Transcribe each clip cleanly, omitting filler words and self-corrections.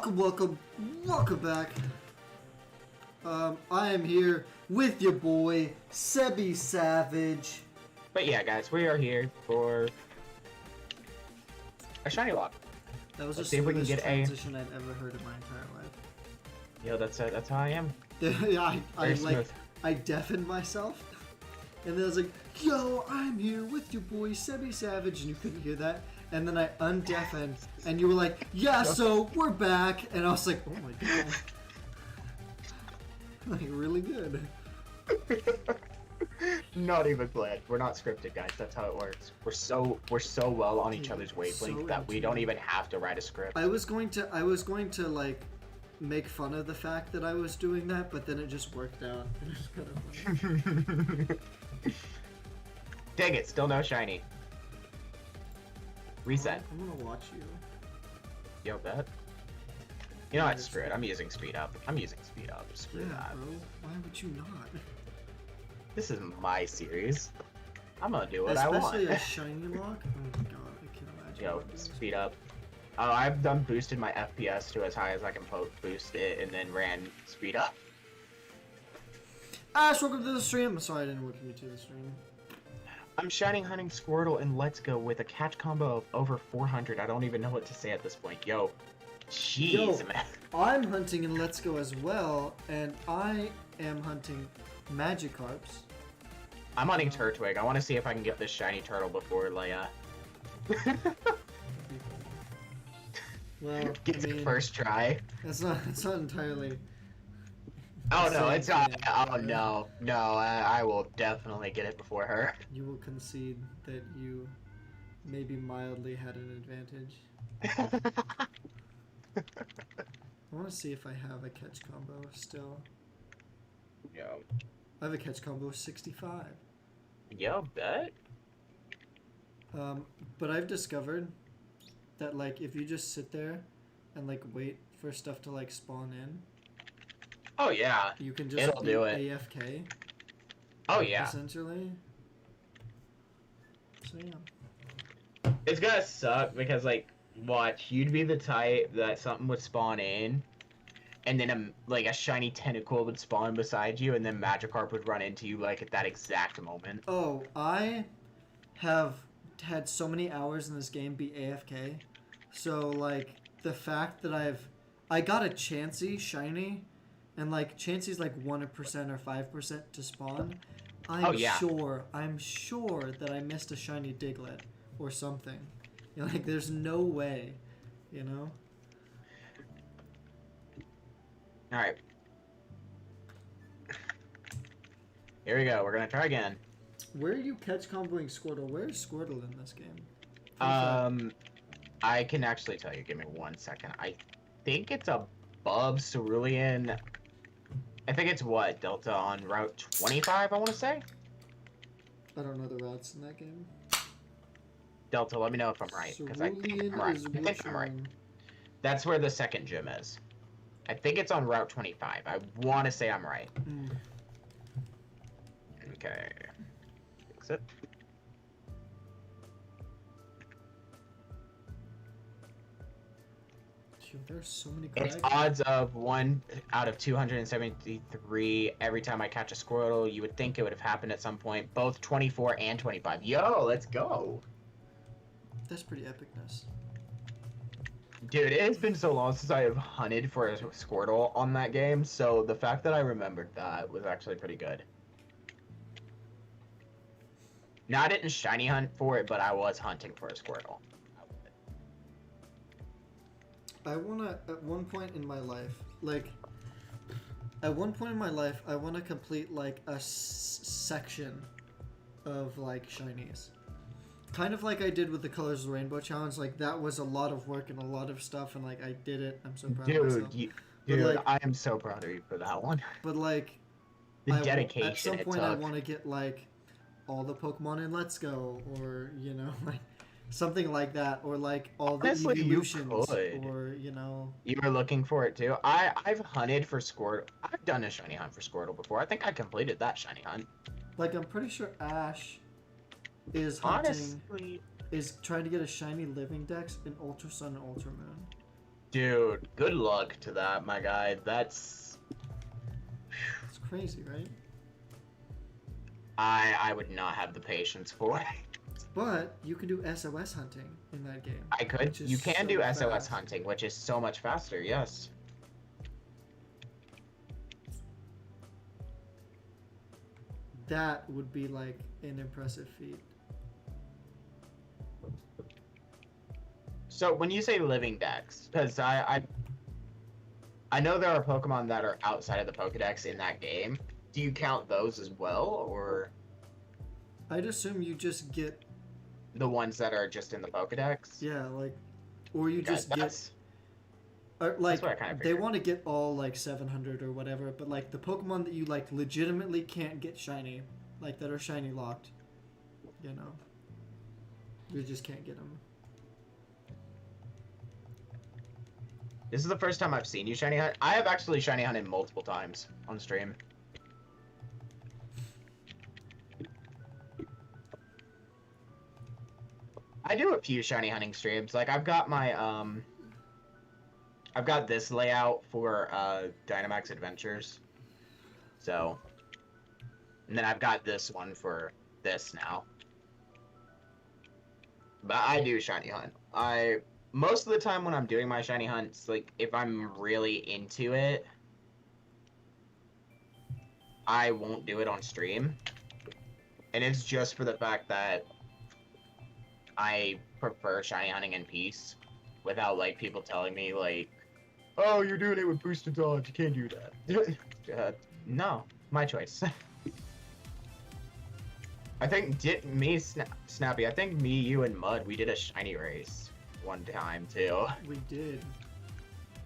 Welcome back. I am here with your boy, Sebi Savage. But yeah, guys, we are here for a shiny lock. That was Let's the see if we can smoothest get a. transition I've ever heard in my entire life. Yo, that's how I am. Yeah, Very smooth. I deafened myself, and then I was like, "Yo, I'm here with your boy, Sebi Savage," and you couldn't hear that. And then I undeafened, and you were like, "Yeah, so we're back," and I was like, "Oh my god." Like, really good. Not even planned. We're not scripted, guys. That's how it works. We're so well on each other's wavelength that we don't even have to write a script. I was going to like make fun of the fact that I was doing that, but then it just worked out. It was kind of funny. Dang it! Still no shiny. Reset. I'm gonna watch you. Yo, bet. You know what? Screw it. I'm using speed up. Screw that. Bro. Why would you not? This is my series. I'm gonna do what I want. Especially a shiny lock. Oh my god, I can't imagine. Yo, speed up. Oh, I've done boosted my FPS to as high as I can boost it, and then ran speed up. Ash, welcome to the stream. Sorry, I didn't welcome you to the stream. I'm Shinyhunting Squirtle in Let's Go with a catch combo of over 400. I don't even know what to say at this point. Yo, jeez, man. I'm hunting in Let's Go as well, and I am hunting Magikarps. I'm hunting Turtwig. I want to see if I can get this shiny turtle before Leia. Well, Gets it first try. It's not entirely. Oh no, it's not. Oh no, I will definitely get it before her. You will concede that you maybe mildly had an advantage. I want to see if I have a catch combo still. Yo. I have a catch combo of 65. Yo, bet. But I've discovered that, like, if you just sit there and, like, wait for stuff to, like, spawn in. Oh yeah. You can just It'll do it. AFK. Oh yeah. Essentially. So yeah. It's gonna suck because, like, watch, you'd be the type that something would spawn in, and then like a shiny tentacle would spawn beside you, and then Magikarp would run into you like at that exact moment. Oh, I have had so many hours in this game be AFK. So like the fact that I got a Chansey shiny, and like Chansey's like 1% or 5% to spawn. I'm sure that I missed a shiny Diglett or something. You know, like there's no way, you know. All right. Here we go. We're gonna try again. Where are you catch comboing Squirtle? Where's Squirtle in this game? I can actually tell you. Give me 1 second. I think it's above Cerulean. I think it's what, Delta on Route 25, I want to say? I don't know the routes in that game. Delta, let me know if I'm right, because I think I'm right. I think I'm right. That's where the second gym is. I think it's on Route 25. I want to say I'm right. Okay. Fix it. There's so many It's odds of 1 out of 273 every time I catch a Squirtle. You would think it would have happened at some point. Both 24 and 25. Yo, let's go. That's pretty epicness. Dude, it has been so long since I have hunted for a Squirtle on that game, so the fact that I remembered that was actually pretty good. Now, I didn't shiny hunt for it, but I was hunting for a Squirtle. I wanna, at one point in my life, I wanna complete, like, a section of, like, shinies. Kind of like I did with the Colors of the Rainbow Challenge. Like, that was a lot of work and a lot of stuff, and, like, I did it. I'm so proud of myself. Dude, like, I am so proud of you for that one. But, like, the dedication at some point I want to get, like, all the Pokemon in Let's Go, or, you know, like, something like that, or like all the evolutions, or you know. You were looking for it too. I've hunted for Squirtle. I've done a shiny hunt for Squirtle before. I think I completed that shiny hunt. Like I'm pretty sure Ash is hunting, is trying to get a shiny Living Dex in Ultra Sun and Ultra Moon. Dude, good luck to that, my guy. That's... It's crazy, right? I would not have the patience for it. But you can do SOS hunting in that game. I could. which is You can so do SOS fast. hunting, which is so much faster, yes. That would be like an impressive feat. So when you say living dex, because I know there are Pokemon that are outside of the Pokedex in that game. Do you count those as well, or I'd assume you just get, the ones that are just in the Pokedex? yeah, like, or you Okay, just get, that's or like, what I kinda they figured. want to get all like 700 or whatever, but like the Pokemon that you like legitimately can't get shiny, like that are shiny locked, you know, you just can't get them. This is the first time I've seen you shiny hunt. I have actually shiny hunted multiple times on stream. I do a few shiny hunting streams. Like I've got my I've got this layout for Dynamax Adventures. So, and then I've got this one for this now. But I do shiny hunt. Most of the time when I'm doing my shiny hunts, like if I'm really into it, I won't do it on stream. And it's just for the fact that I prefer shiny hunting in peace without like people telling me like, oh, you're doing it with boosted dodge, you can't do that. No, my choice. I think Snappy, I think me, you, and Mud, we did a shiny race one time too. We did.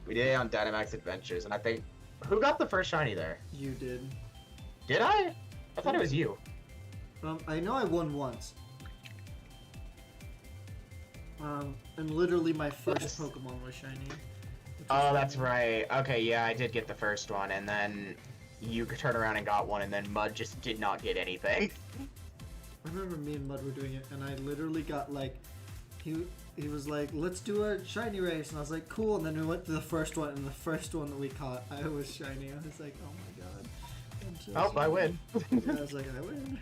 We did it on Dynamax Adventures, and I think, who got the first shiny there? You did. Did I? I thought it was you. I know I won once. And literally my first Pokemon was shiny. Oh, that's right. Okay, yeah, I did get the first one, and then you turned around and got one, and then Mud just did not get anything. I remember me and Mud were doing it, and I literally got like, he was like, let's do a shiny race, and I was like, cool, and then we went to the first one, and the first one that we caught, I was shiny. I was like, oh my god. I'm so Oh, I sorry. win. Yeah, I was like, I win.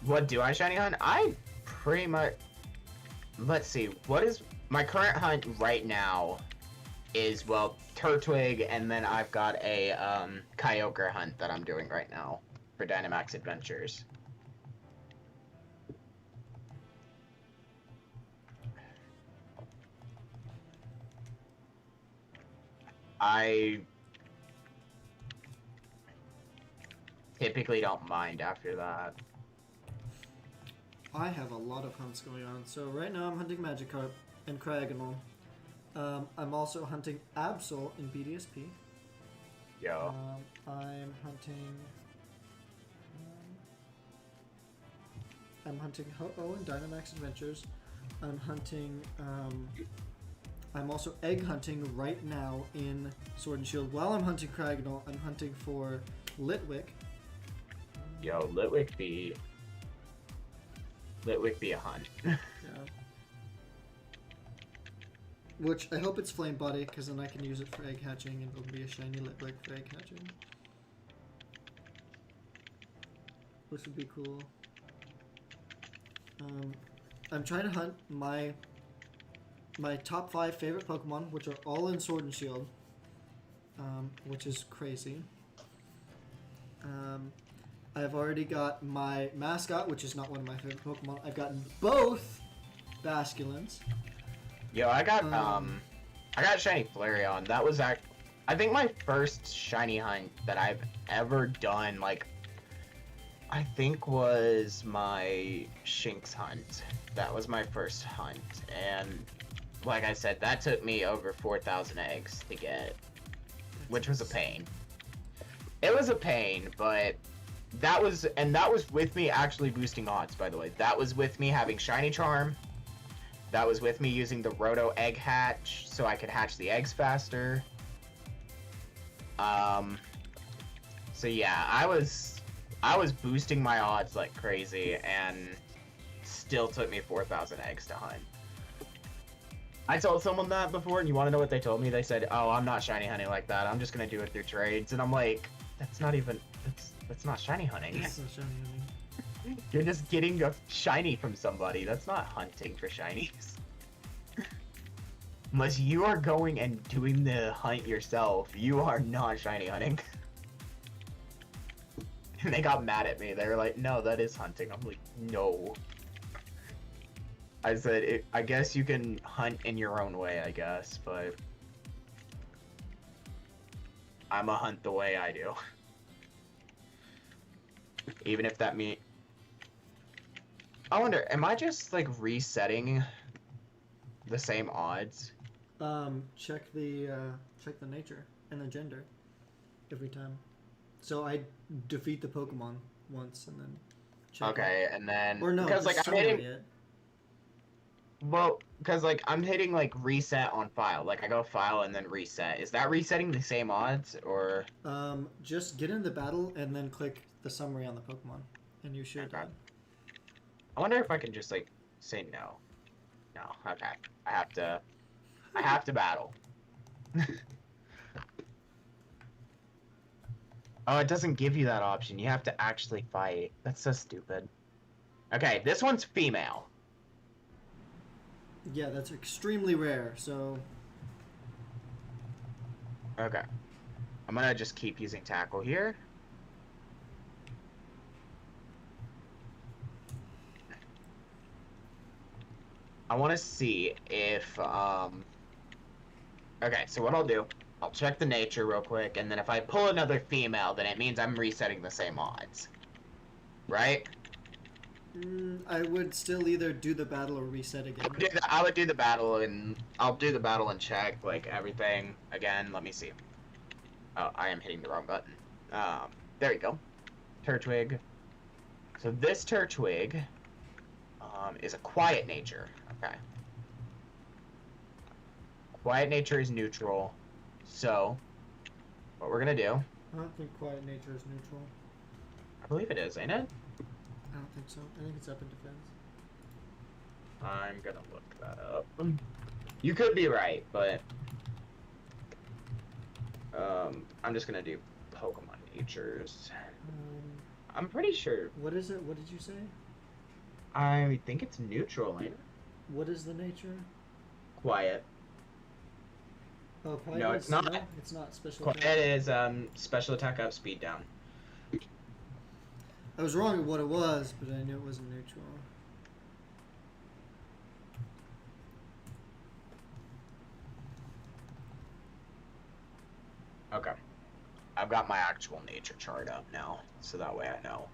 What do I shiny hunt? I pretty much... Let's see, what is... My current hunt right now is, well, Turtwig, and then I've got a Kyogre hunt that I'm doing right now for Dynamax Adventures. I typically don't mind after that. I have a lot of hunts going on. So right now I'm hunting Magikarp and Cragganol. I'm also hunting Absol in BDSP. Yo. I'm hunting. I'm hunting Ho-Oh in Dynamax Adventures. I'm hunting. I'm also egg hunting right now in Sword and Shield. While I'm hunting Cragganol, I'm hunting for Litwick. Yo, Litwick be a hunt. Yeah. Which I hope it's Flame Body, because then I can use it for egg hatching and it'll be a shiny Litwick for egg hatching. Which would be cool. I'm trying to hunt my top 5 favorite Pokemon, which are all in Sword and Shield, which is crazy. I've already got my mascot, which is not one of my favorite Pokemon. I've gotten both Basculins. Yo, I got shiny Flareon. That was I think my first shiny hunt that I've ever done, like, I think was my Shinx hunt. That was my first hunt, and like I said, that took me over 4,000 eggs to get, which was a pain. It was a pain, but that was with me actually boosting odds, by the way. That was with me having Shiny Charm. That was with me using the Roto Egg Hatch so I could hatch the eggs faster. So yeah, I was boosting my odds like crazy, and still took me 4,000 eggs to hunt. I told someone that before, and you want to know what they told me? They said, "Oh, I'm not shiny hunting like that. I'm just gonna do it through trades." And I'm like, "That's not even. That's not shiny hunting. It's so shiny hunting. You're just getting a shiny from somebody. That's not hunting for shinies." Unless you are going and doing the hunt yourself, you are not shiny hunting. And they got mad at me. They were like, "No, that is hunting." I'm like, "No." I said, I guess you can hunt in your own way, I guess, but I'm a hunt the way I do. Even if that means... I wonder, am I just, like, resetting the same odds? Check the nature and the gender every time. So I defeat the Pokemon once and then check Okay, and then... Or no, because, like, I'm hitting... it. Well, because, like, I'm hitting, like, reset on file. Like, I go file and then reset. Is that resetting the same odds, or...? Just get in the battle and then click the summary on the Pokemon, and you should... Okay. I wonder if I can just, like, say no. No, okay. I have to battle. Oh, it doesn't give you that option. You have to actually fight. That's so stupid. Okay, this one's female. Yeah, that's extremely rare, so... Okay. I'm gonna just keep using tackle here. I want to see if, okay, so what I'll do, I'll check the nature real quick, and then if I pull another female, then it means I'm resetting the same odds. Right? I would still either do the battle or reset again. I would do the battle, and I'll do the battle and check, like, everything again. Let me see. Oh, I am hitting the wrong button. There we go. Turtwig. So this Turtwig, is a quiet nature. Okay. Quiet nature is neutral. So, what we're gonna do... I don't think quiet nature is neutral. I believe it is, ain't it? I don't think so. I think it's up in defense. I'm gonna look that up. You could be right, but... I'm just gonna do Pokemon natures. I'm pretty sure. What is it? What did you say? I think it's neutral, ain't it? What is the nature? Quiet. Oh, quiet. No, it's not. No, it's not special. Quiet attack. is special attack up, speed down. I was wrong with what it was, but I knew it wasn't neutral. Okay. I've got my actual nature chart up now, so that way I know.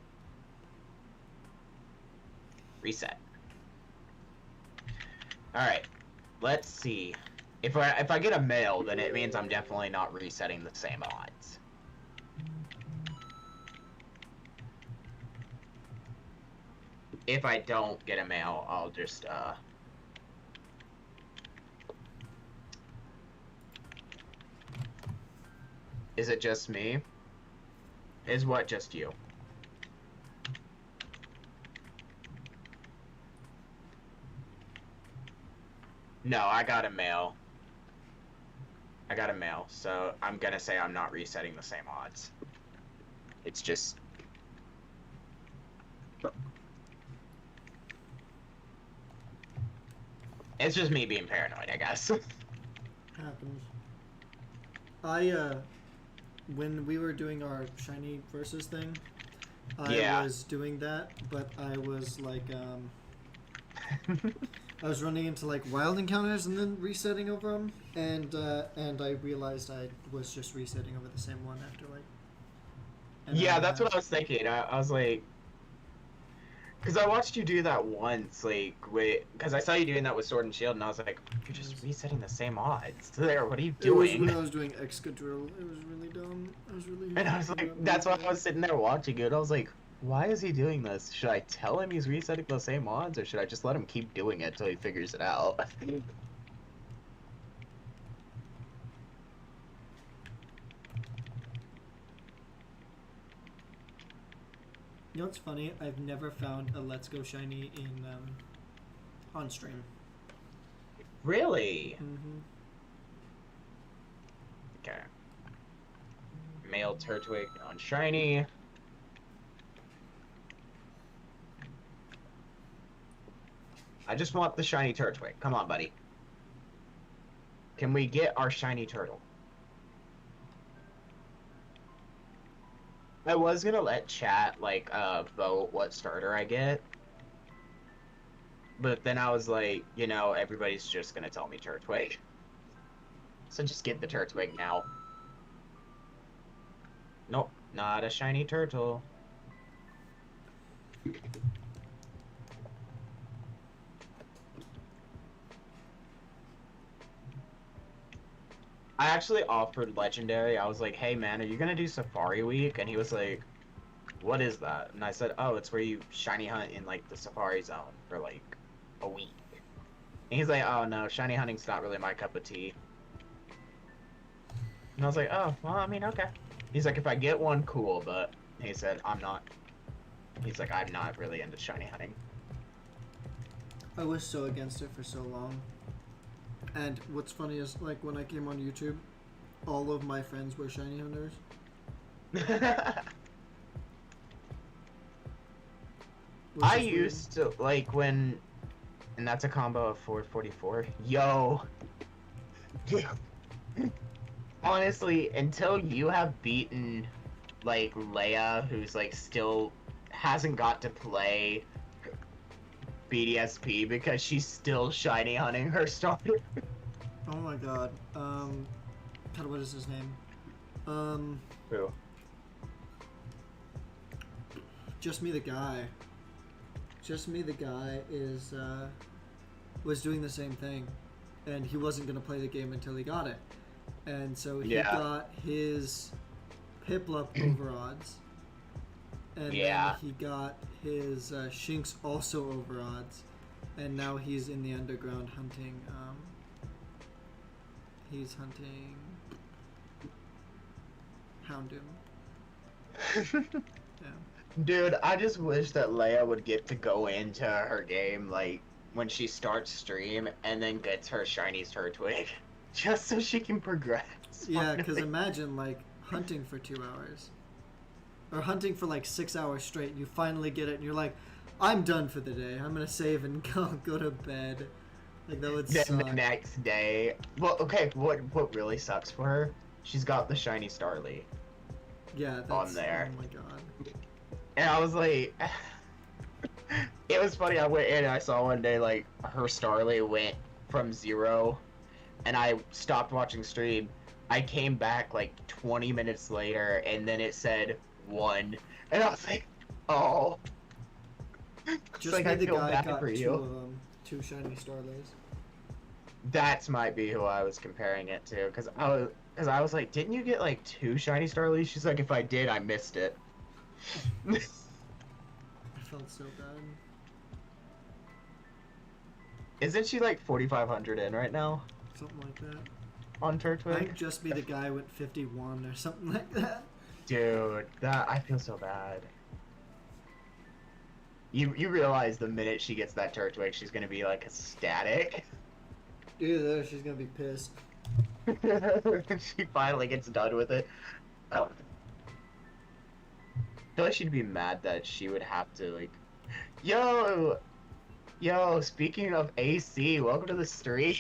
Reset. Alright. Let's see. If I get a male, then it means I'm definitely not resetting the same odds. If I don't get a male, I'll just, Is it just me? Is what just you? No, I got a male. I got a male, so I'm gonna say I'm not resetting the same odds. It's just... It's just me being paranoid, I guess. Happens. When we were doing our shiny versus thing, I was doing that, but I was like, I was running into like wild encounters and then resetting over them, and I realized I was just resetting over the same one after like. Yeah, that's what I was thinking. I was like, because I watched you do that once, like, because I saw you doing that with Sword and Shield, and I was like, you're just resetting the same odds. There, what are you doing? It was when I was doing Excadrill. It was really dumb. I was really. And I was like, that's why I was sitting there watching it. I was like, why is he doing this? Should I tell him he's resetting the same odds, or should I just let him keep doing it till he figures it out? You know what's funny? I've never found a Let's Go Shiny in on stream. Really? Mm-hmm. Okay. Male Turtwig on shiny. I just want the shiny Turtwig. Come on, buddy. Can we get our shiny turtle? I was gonna let chat like vote what starter I get. But then I was like, you know, everybody's just gonna tell me Turtwig. So just get the Turtwig now. Nope, not a shiny turtle. I actually offered Legendary. I was like, hey man, are you gonna do Safari Week? And he was like, what is that? And I said, oh, it's where you shiny hunt in like the Safari Zone for like a week. And he's like, oh no, shiny hunting's not really my cup of tea. And I was like, oh, well, I mean, okay. He's like, if I get one, cool, but he said, I'm not. He's like, I'm not really into shiny hunting. I was so against it for so long. And what's funny is, like, when I came on YouTube, all of my friends were shiny hunters. I used to, like, when... And that's a combo of 444. Yo! Honestly, until you have beaten, like, Leia, who's, like, still hasn't got to play BDSP because she's still shiny hunting her starter. Oh my god. God, what is his name? Who? Just Me the Guy. Just Me the Guy is, was doing the same thing. And he wasn't going to play the game until he got it. And so he got his Piplup overodds. And then he got his Shinx also overodds. And now he's in the underground hunting, he's hunting Houndoom. Yeah. Dude, I just wish that Leia would get to go into her game, like, when she starts stream, and then gets her shiny Turtwig. Just so she can progress. Yeah, because imagine, like, hunting for 2 hours. Or hunting for, like, 6 hours straight, and you finally get it, and you're like, I'm done for the day. I'm gonna save and go to bed. Like, that would suck. Then the next day... Well, okay, what really sucks for her, she's got the shiny Starly. Yeah, that's... On there. Oh my god. And I was like... It was funny, I went in and I saw one day, like, her Starly went from 0, and I stopped watching stream. I came back, like, 20 minutes later, and then it said 1. And I was like, oh... Just like, Me I the feel Guy bad got for 2 you. of them. 2 shiny Starlays. That might be who I was comparing it to, because I was like, didn't you get like 2 shiny Starlies? She's like, if I did, I missed it. I felt so bad. Isn't she like 4,500 in right now Something like that. on I Turtwig? think Just Me the Guy went 51 or something like that. Dude, that I feel so bad. You realize the minute she gets that Turtwig, she's gonna be like ecstatic. Either she's gonna be pissed. She finally gets done with it. Oh. I feel like she'd be mad that she would have to like, yo, speaking of AC, welcome to the stream.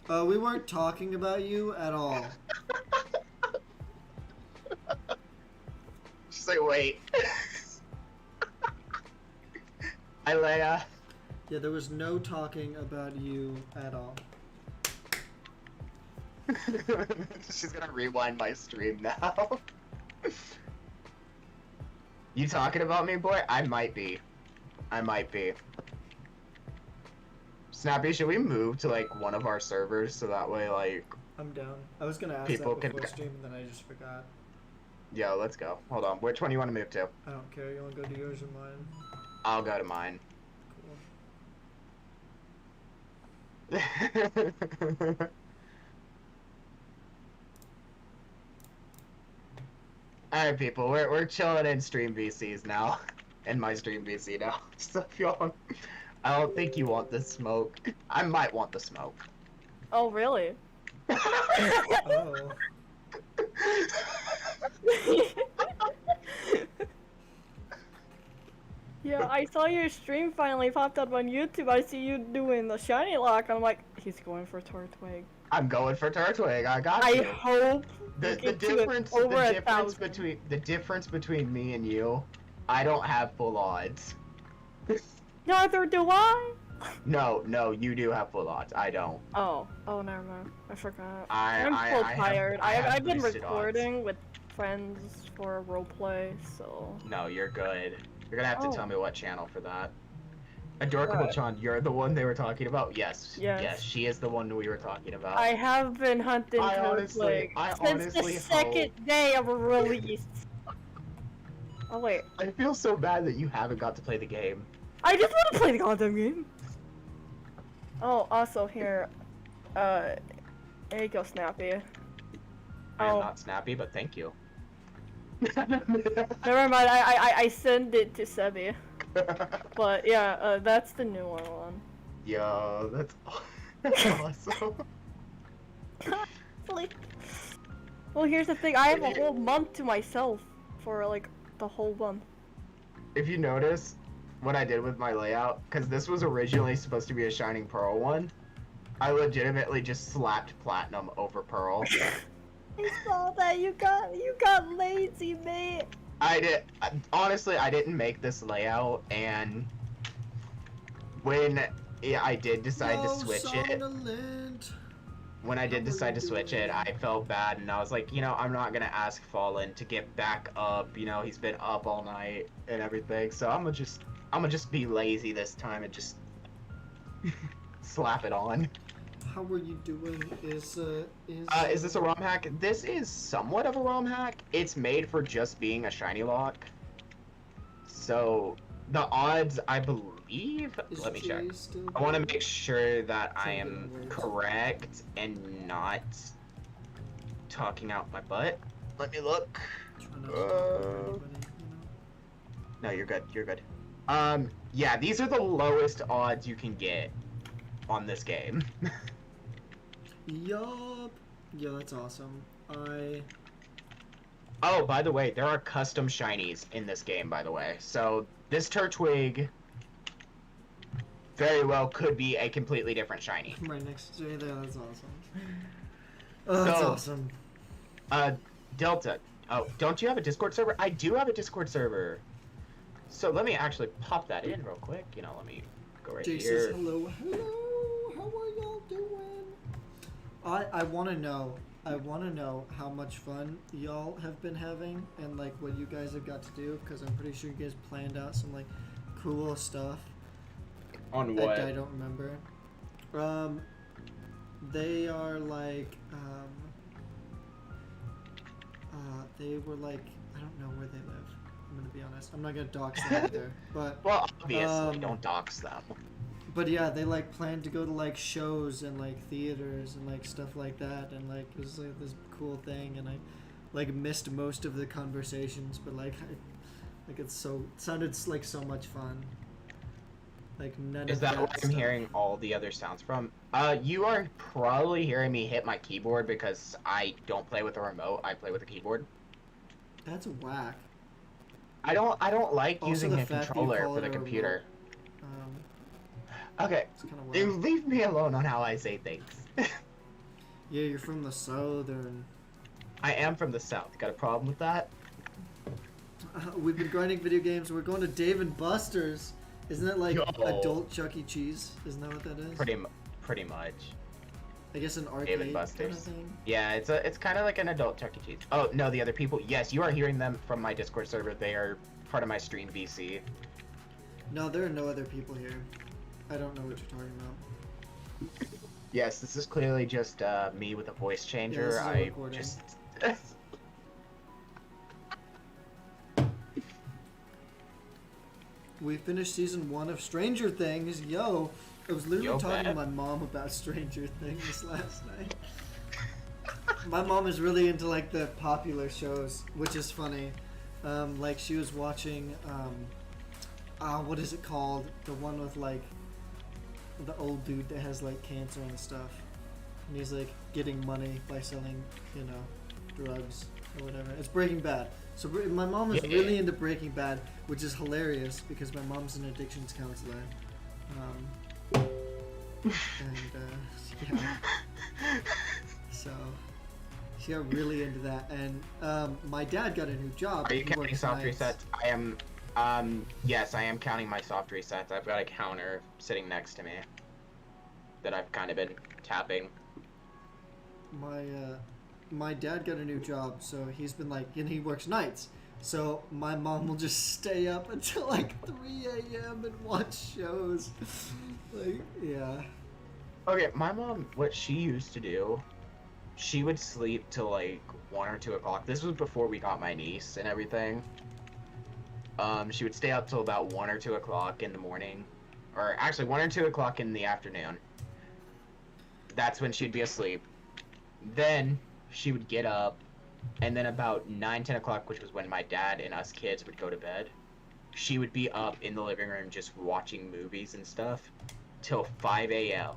We weren't talking about you at all. She's like, wait. Hi, Leia. Yeah, there was no talking about you at all. She's gonna rewind my stream now. You talking about me, boy? I might be. Snappy, should we move to like one of our servers so that way like I'm down. I was gonna ask people that can before stream, and then I just forgot. Yo, let's go. Hold on. Which one do you want to move to? I don't care. You wanna go to yours or mine? I'll go to mine. Cool. Alright, people, we're chilling in stream VCs now. In my stream VC now. So if y'all I don't think you want the smoke. I might want the smoke. Oh, really? Oh. Yeah, I saw your stream finally popped up on YouTube. I see you doing the shiny lock. I'm like, he's going for Tortwig. I'm going for Turtwig. I got I you. hope The you get to it difference over the a difference 1,000. between the difference between me and you, I don't have full odds. Neither do I. No, you do have full odds. I don't. Oh, never mind. I forgot. I I'm so tired. I have I've been boosted odds. recording with friends for a roleplay, so. No, you're good. You're gonna have to Oh. tell me what channel for that. Adorable What? Chan, you're the one they were talking about? Yes. Yes. Yes, she is the one we were talking about. I have been hunting I honestly since the second day of release. Oh wait, I feel so bad that you haven't got to play the game. I just want to play the goddamn game. Oh, also here, there you go, Snappy. I am Oh. not snappy, but thank you. Never mind, I sent it to Sebi. But yeah, that's the new one. Yo, that's awesome. Well, here's the thing, I have a whole month to myself for like the whole month. If you notice what I did with my layout, because this was originally supposed to be a Shining Pearl one, I legitimately just slapped Platinum over Pearl. I saw that, you got lazy, mate. Honestly, I didn't make this layout, and when I did decide to switch it, I felt bad, and I was like, I'm not gonna ask Fallen to get back up. He's been up all night and everything, so I'm gonna just be lazy this time and just slap it on. How are you doing? Is this a ROM hack? This is somewhat of a ROM hack. It's made for just being a shiny lock. So the odds, I believe. Let me check. I want to make sure that I am correct and not talking out my butt. Let me look. No, you're good. You're good. Yeah, these are the lowest odds you can get on this game. Yup. Yeah, that's awesome. Oh, by the way, there are custom shinies in this game, by the way. So this Turtwig very well could be a completely different shiny. Right next to you there, that's awesome. Oh, that's awesome. Delta. Oh, don't you have a Discord server? I do have a Discord server. So let me actually pop that in real quick. Let me go right Jake here. says hello. How are y'all doing? I want to know how much fun y'all have been having and like what you guys have got to do, because I'm pretty sure you guys planned out some like cool stuff. On what? I don't remember. They are like they were like, I don't know where they live. I'm gonna be honest. I'm not gonna dox them either. But well, obviously, don't dox them. But yeah, they like planned to go to like shows and like theaters and like stuff like that, and like it was like this cool thing, and I like missed most of the conversations, but like it sounded like so much fun. Like none Is of that where I'm stuff. hearing all the other sounds from? You are probably hearing me hit my keyboard because I don't play with a remote. I play with a keyboard. That's whack. I don't like Also using the a fact that you controller call for it the a computer. remote, Okay, it's kind of you whack. leave me alone on how I say things. Yeah, you're from the southern. I am from the south. Got a problem with that? We've been grinding video games. We're going to Dave and Buster's. Isn't that like Yo. adult Chuck E. Cheese? Isn't that what that is? Pretty much. I guess an arcade Dave and kind Buster's. of thing. Yeah, it's kind of like an adult Chuck E. Cheese. Oh no, the other people. Yes, you are hearing them from my Discord server. They are part of my stream VC. No, there are no other people here. I don't know what you're talking about. Yes, this is clearly just me with a voice changer. this is a I recording. just. We finished season 1 of Stranger Things. Yo, I was literally Yo, talking to man. my mom about Stranger Things last night. My mom is really into like the popular shows, which is funny. Like she was watching, what is it called? The one with like the old dude that has like cancer and stuff, and he's like getting money by selling, you know, drugs or whatever. It's Breaking Bad. So my mom is really into Breaking Bad, which is hilarious because my mom's an addictions counselor. Yeah. So she got really into that, and my dad got a new job. Are you counting soft resets? I am. Yes, I am counting my soft resets. I've got a counter sitting next to me that I've kind of been tapping. My dad got a new job, so he's been like, and he works nights. So my mom will just stay up until like 3 a.m. and watch shows. Like, yeah. Okay, my mom, what she used to do, she would sleep till like 1 or 2 o'clock. This was before we got my niece and everything. She would stay up till about 1 or 2 o'clock in the morning, or actually 1 or 2 o'clock in the afternoon. That's when she'd be asleep. Then she would get up, and then about 9, 10 o'clock, which was when my dad and us kids would go to bed, she would be up in the living room just watching movies and stuff till 5 a.m.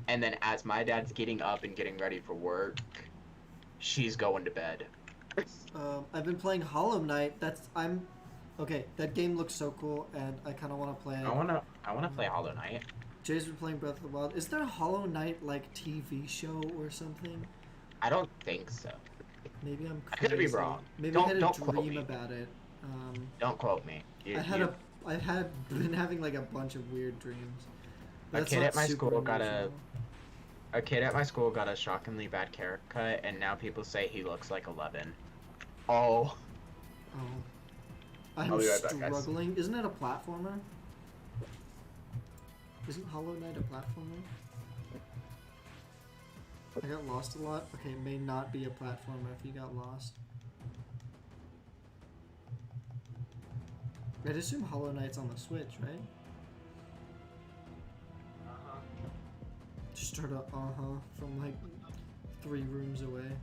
And then as my dad's getting up and getting ready for work, she's going to bed. I've been playing Hollow Knight. Okay, that game looks so cool, and I kind of want to play it. I wanna play Hollow Knight. Jay's been playing Breath of the Wild. Is there a Hollow Knight like TV show or something? I don't think so. Maybe I'm crazy. I could be wrong. Maybe I had a quote dream me. about it. Don't quote me. I've been having like a bunch of weird dreams. A kid at my school got a shockingly bad haircut, and now people say he looks like 11. Oh. I'm I'll be right back, guys. struggling. Isn't it a platformer? Isn't Hollow Knight a platformer? I got lost a lot. Okay, it may not be a platformer if you got lost. I'd assume Hollow Knight's on the Switch, right? Just start a from like 3 rooms away.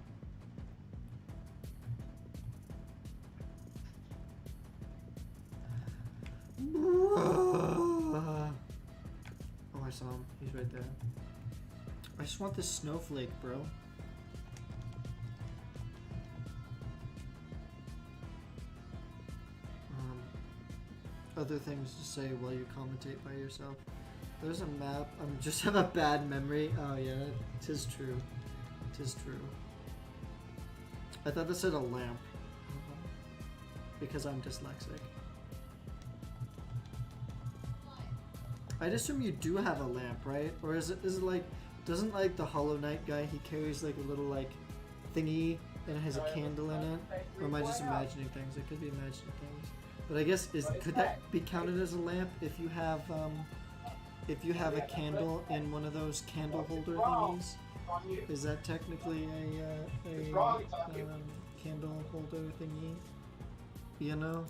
Oh, I saw him. He's right there. I just want this snowflake, bro. Other things to say while you commentate by yourself. There's a map. I just have a bad memory. Oh yeah, tis true. Tis true. I thought this said a lamp. Because I'm dyslexic. I'd assume you do have a lamp, right? Or is it like, doesn't like the Hollow Knight guy, he carries like a little like thingy and it has a candle in it? Or am I just imagining things? I could be imagining things. But I guess could that be counted as a lamp if you have a candle in one of those candle holder thingies? Is that technically a candle holder thingy? You know?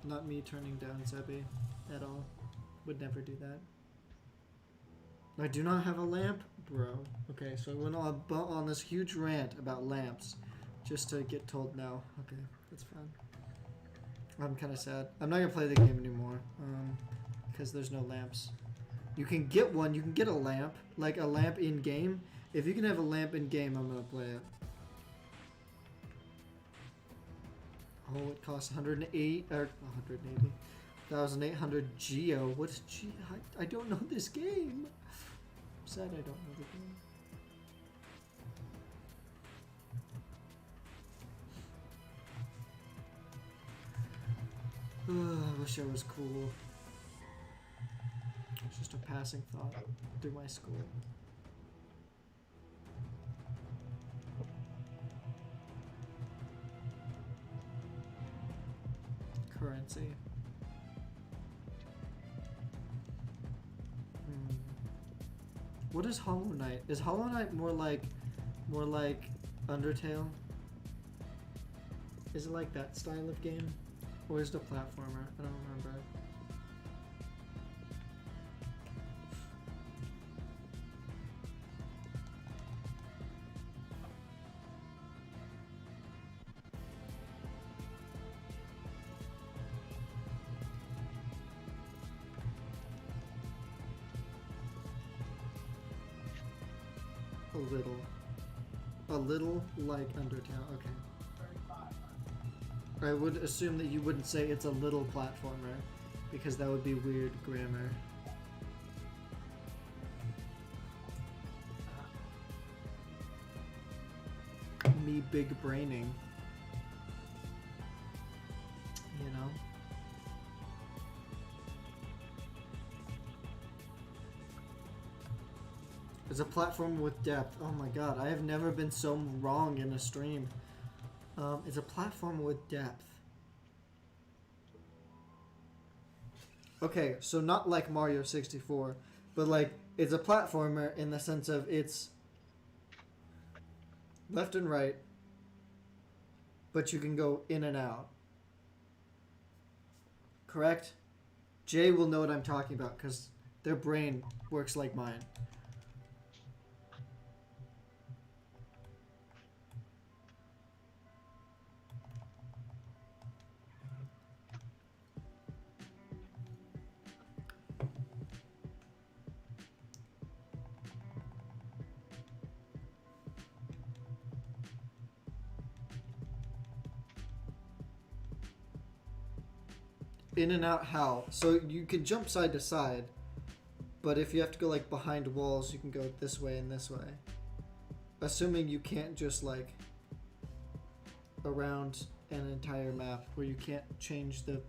Not me turning down Zebby at all. Would never do that. I do not have a lamp? Bro. Okay, so I went on this huge rant about lamps just to get told no. Okay, that's fine. I'm kind of sad. I'm not going to play the game anymore because there's no lamps. You can get one. You can get a lamp. Like a lamp in-game. If you can have a lamp in-game, I'm going to play it. Oh, it costs 108 or 180. 1,800 Geo. What is Geo? I don't know this game. I'm sad I don't know the game. I wish I was cool. It's just a passing thought through my school. Currency. What is Hollow Knight? Is Hollow Knight more like Undertale? Is it like that style of game? Or is it a platformer? I don't remember. A little like Undertale. Okay. I would assume that you wouldn't say it's a little platformer, because that would be weird grammar. Me big braining. You know? It's a platform with depth. Oh my god, I have never been so wrong in a stream. It's a platform with depth. Okay, so not like Mario 64, but like it's a platformer in the sense of it's left and right, but you can go in and out. Correct? Jay will know what I'm talking about because their brain works like mine. In and out how? So you can jump side to side, but if you have to go like behind walls, you can go this way and this way. Assuming you can't just like around an entire map where you can't change the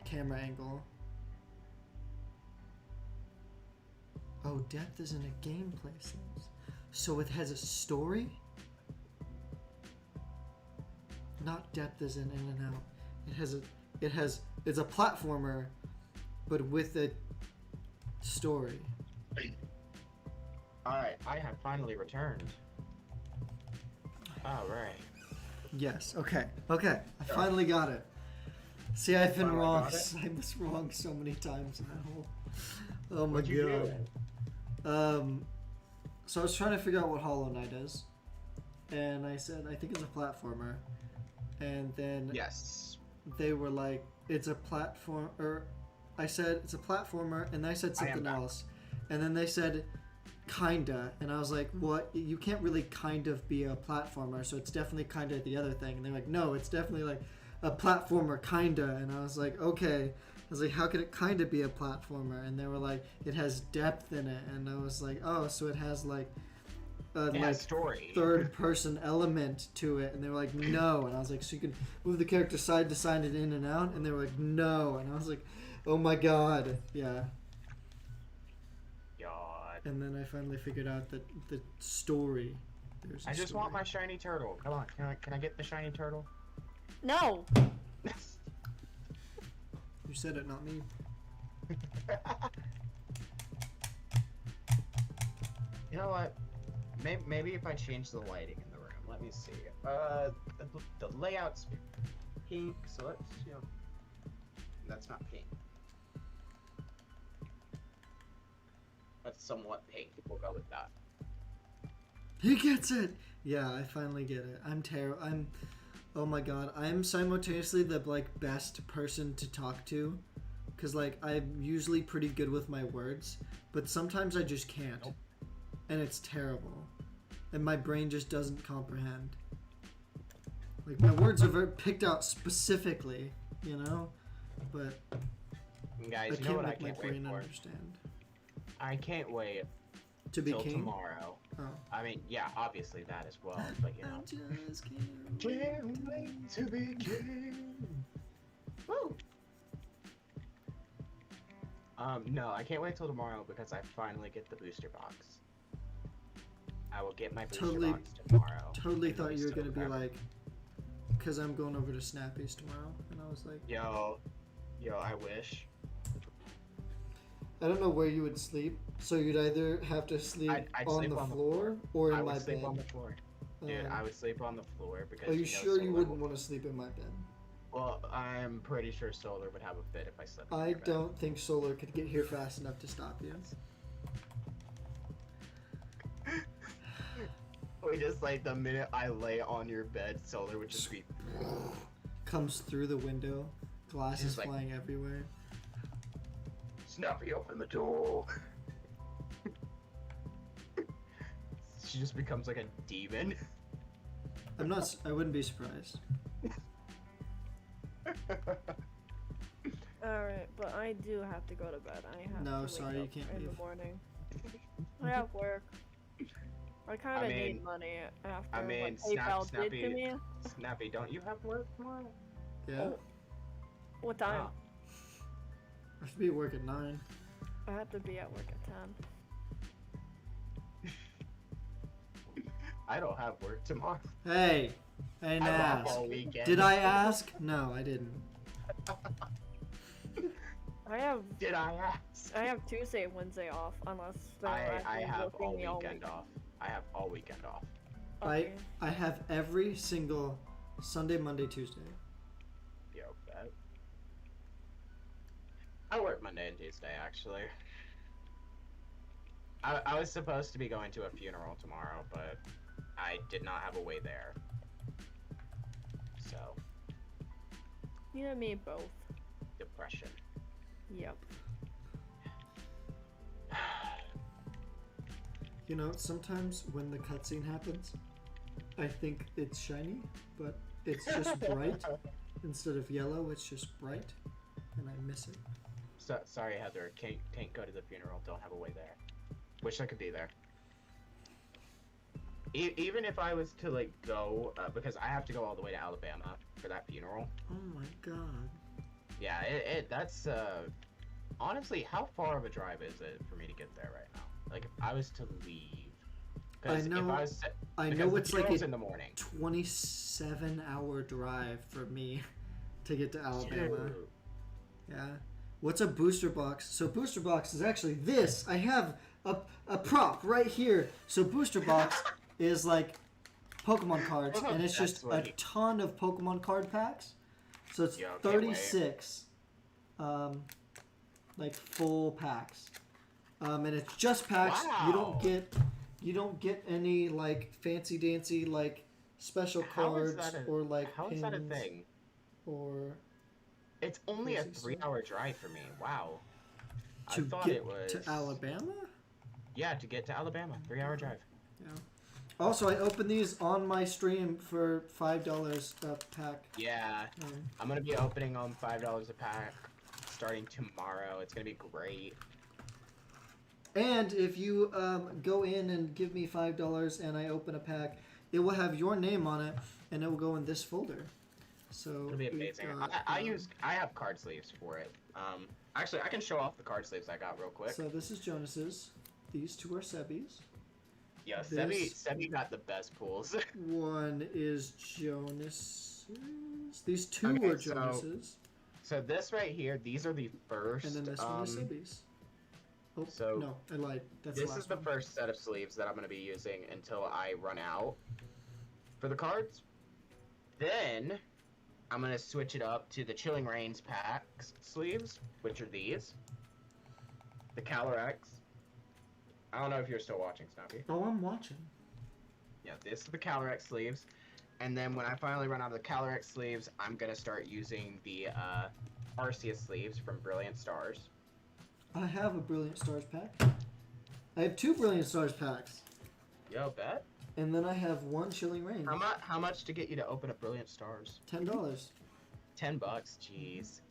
camera angle. Oh, depth isn't a gameplay sense. So it has a story? Not depth as in and out. It's a platformer, but with a story. Alright, I have finally returned. Alright. Yes, okay. I finally got it. See, I've been Finally wrong. got it? I was wrong so many times in that whole... Oh my What'd you god. So I was trying to figure out what Hollow Knight is. And I said, I think it's a platformer. And then Yes. they were like, it's a platform, or I said it's a platformer, and I said something else, and then they said kinda, and I was like, what? You can't really kind of be a platformer, so it's definitely kinda the other thing. And they're like, no, it's definitely like a platformer kinda. And I was like, okay. I was like, how could it kinda be a platformer? And they were like, it has depth in it. And I was like, oh, so it has like a story. third person element to it. And they were like, no. And I was like, so you can move the character side to side and in and out? And they were like, no. And I was like, oh my god. Yeah. God. And then I finally figured out that the story, there's a I just story. want my shiny turtle. Come on, can I get the shiny turtle? No. You said it, not me. You know what? Maybe if I change the lighting in the room. Let me see. The layout's pink, so let's, you know, that's not pink. That's somewhat pink. We'll go with that. He gets it! Yeah, I finally get it. I'm terrible. Oh my god. I'm simultaneously the, like, best person to talk to. Because, like, I'm usually pretty good with my words. But sometimes I just can't. Nope. And it's terrible. And my brain just doesn't comprehend. Like, my words are very picked out specifically, you know? But Guys, I you know can't what I make my can't wait brain for? understand. I can't wait To be till king? tomorrow. Oh. I mean, yeah, obviously that as well, but you know. I just can't Can't wait to be king. Woo! No, I can't wait till tomorrow because I finally get the booster box. I will get my booster box tomorrow. Totally and thought you were still gonna be forever. like, because I'm going over to Snappy's tomorrow, and I was like, Yo, I wish. I don't know where you would sleep, so you'd either have to sleep I'd on sleep the on the floor or I in would my sleep bed. on the floor. Dude, I would sleep on the floor because. Are you know, sure you Solar wouldn't will- want to sleep in my bed? Well, I'm pretty sure Solar would have a fit if I slept. in I your bed. don't think Solar could get here fast enough to stop you. We just like the minute I lay on your bed, Solar would just be. Comes through the window, glasses Just like- flying everywhere. Snappy, open the door. she just becomes like a demon. I wouldn't be surprised. Alright, but I do have to go to bed. I have No, to wake sorry, you up can't in leave. the morning. I have work. I kind of need mean- money after I mean, what PayPal did to Snappy, me. Snappy, don't you have work tomorrow? Yeah. Oh. What time? Ah. I should be at work at 9. I have to be at work at 10. I don't have work tomorrow. Hey, I didn't I'm off ask. all weekend. Did I ask? No, I didn't. Did I ask? I have Tuesday and Wednesday off unless they're I actually have working all me all weekend off. I have all weekend off. Okay. I have every single Sunday, Monday, Tuesday. Yo, bet. I work Monday and Tuesday, actually. I was supposed to be going to a funeral tomorrow, but I did not have a way there. So, You and me both. depression. Yep. You know, sometimes when the cutscene happens, I think it's shiny, but it's just bright. Instead of yellow, it's just bright, and I miss it. So, sorry, Heather. Can't go to the funeral. Don't have a way there. Wish I could be there. Even if I was to like go, because I have to go all the way to Alabama for that funeral. Oh my god. Yeah, that's honestly, how far of a drive is it for me to get there right now? Like, if I was to leave, I know- if I was, I because know the it's like funeral's a in the morning. 27-hour drive for me to get to Alabama. Dude. Yeah. What's a booster box? So booster box is actually this. I have a prop right here. So booster box is like Pokemon cards, and it's That's just a sweet. ton of Pokemon card packs. So it's Yo, can't wait. 36, like full packs, and it's just packs. Wow. You don't get any like fancy dancy like special How is cards that a- or like How pins is that a thing? or It's only a Crazy stuff. 3-hour drive for me. Wow. to I thought get it was to Alabama. Yeah, to get to Alabama, 3-hour drive. Yeah. Also, I opened these on my stream for $5 a pack. Yeah, I'm gonna be opening them $5 a pack starting tomorrow. It's gonna be great. And if you go in and give me $5 and I open a pack, it will have your name on it, and it will go in this folder. So It'll be we've amazing. got, I have card sleeves for it. Actually, I can show off the card sleeves I got real quick. So this is Jonas's. These two are Sebi's. Yeah, this- Sebi got the best pulls. One is Jonas's. These two Okay, are so- Jonas's. So this right here, these are the first. And then this one is Sebi's. Oh, so no, I lied. That's This the is last the one. first set of sleeves that I'm going to be using until I run out for the cards. Then I'm going to switch it up to the Chilling Reigns packs sleeves, which are these. The Calyrex. I don't know if you're still watching, Snappy. Oh, I'm watching. Yeah, this is the Calyrex sleeves. And then when I finally run out of the Calyrex sleeves, I'm going to start using the Arceus sleeves from Brilliant Stars. I have a Brilliant Stars pack. I have 2 Brilliant Stars packs. Yo, bet. And then I have 1 Chilling Reign. How much to get you to open up Brilliant Stars? $10. $10, jeez.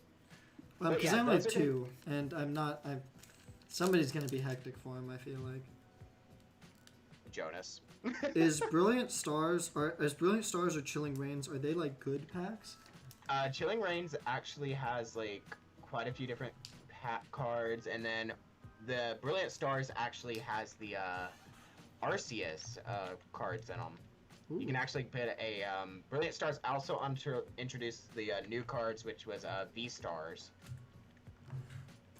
Well, But because yeah, I only have those are 2, and I'm not. Somebody's gonna be hectic for him. I feel like. Jonas. Is Brilliant Stars or Chilling Reigns? Are they like good packs? Chilling Reigns actually has like quite a few different pack cards, and then the Brilliant Stars actually has the Arceus cards in them. You can actually put a Brilliant Stars also introduced the new cards, which was V Stars.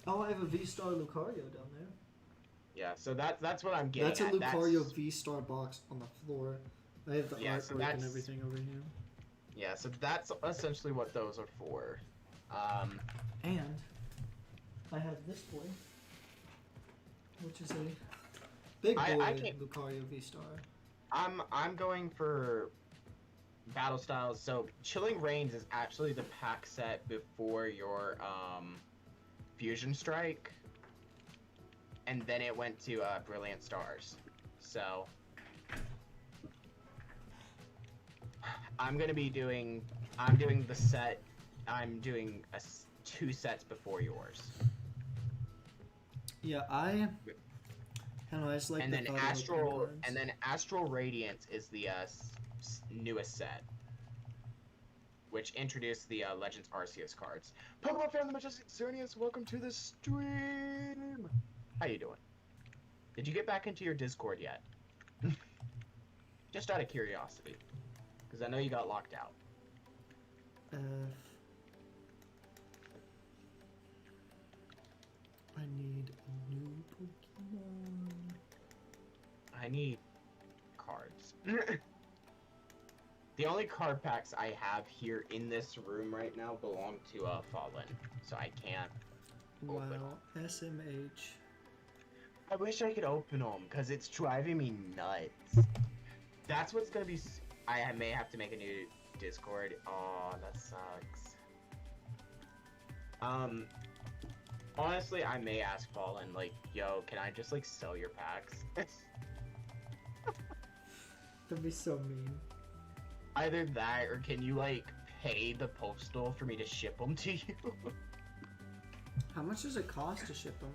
Oh, I have a V Star Lucario down there. Yeah, so that's what I'm getting. That's a at. Lucario V Star box on the floor. I have the Yeah, so artwork and that's- everything over here. Yeah, so that's essentially what those are for. And I have this boy, which is a big boy I can't- Lucario V Star. I'm going for battle styles. So Chilling Reigns is actually the pack set before your Fusion Strike, and then it went to Brilliant Stars. So I'm gonna be doing. I'm doing the set. I'm doing 2 sets before yours. Yeah, I don't know. I just like And the then thought of opening cards. Astral Radiance is the newest set, which introduced the Legends Arceus cards. Pokemon fan, the Majestic Xerneas, welcome to the stream. How you doing? Did you get back into your Discord yet? Just out of curiosity, because I know you got locked out. I need a new Pokemon. I need cards. The only card packs I have here in this room right now belong to Fallen, so I can't open them. Wow, SMH. I wish I could open them, because it's driving me nuts. That's what's gonna be... I may have to make a new Discord. Oh, that sucks. Honestly, I may ask Fallen, like, yo, can I just, like, sell your packs? That'd be so mean. Either that, or can you, like, pay the postal for me to ship them to you? How much does it cost to ship them?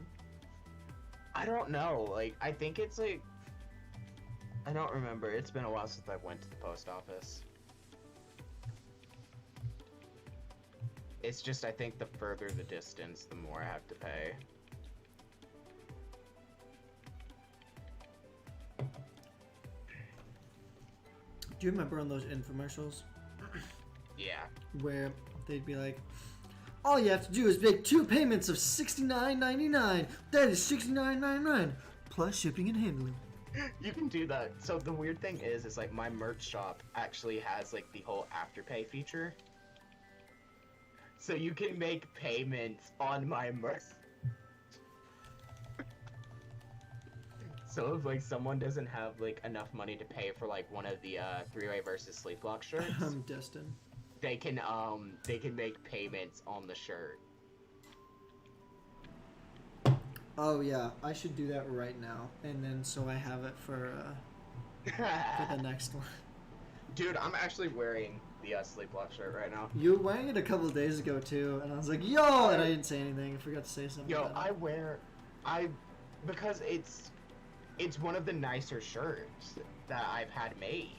I don't know. Like, I think it's, like... I don't remember. It's been a while since I went to the post office. It's just, I think the further the distance, the more I have to pay. Do you remember on those infomercials Yeah. where they'd be like, all you have to do is make 2 payments of $69.99. That is $69.99 plus shipping and handling. You can do that. So the weird thing is like my merch shop actually has like the whole afterpay feature. So you can make payments on my merch. So if like someone doesn't have like enough money to pay for like one of the 3-way versus sleep lock shirts, I'm destined. they can make payments on the shirt. Oh yeah, I should do that right now, and then so I have it for the next one. Dude, I'm actually wearing the sleep lock shirt right now. You were wearing it a couple of days ago too, and I was like, yo, and I didn't say anything. I forgot to say something. Yo, about it. because it's one of the nicer shirts that I've had made.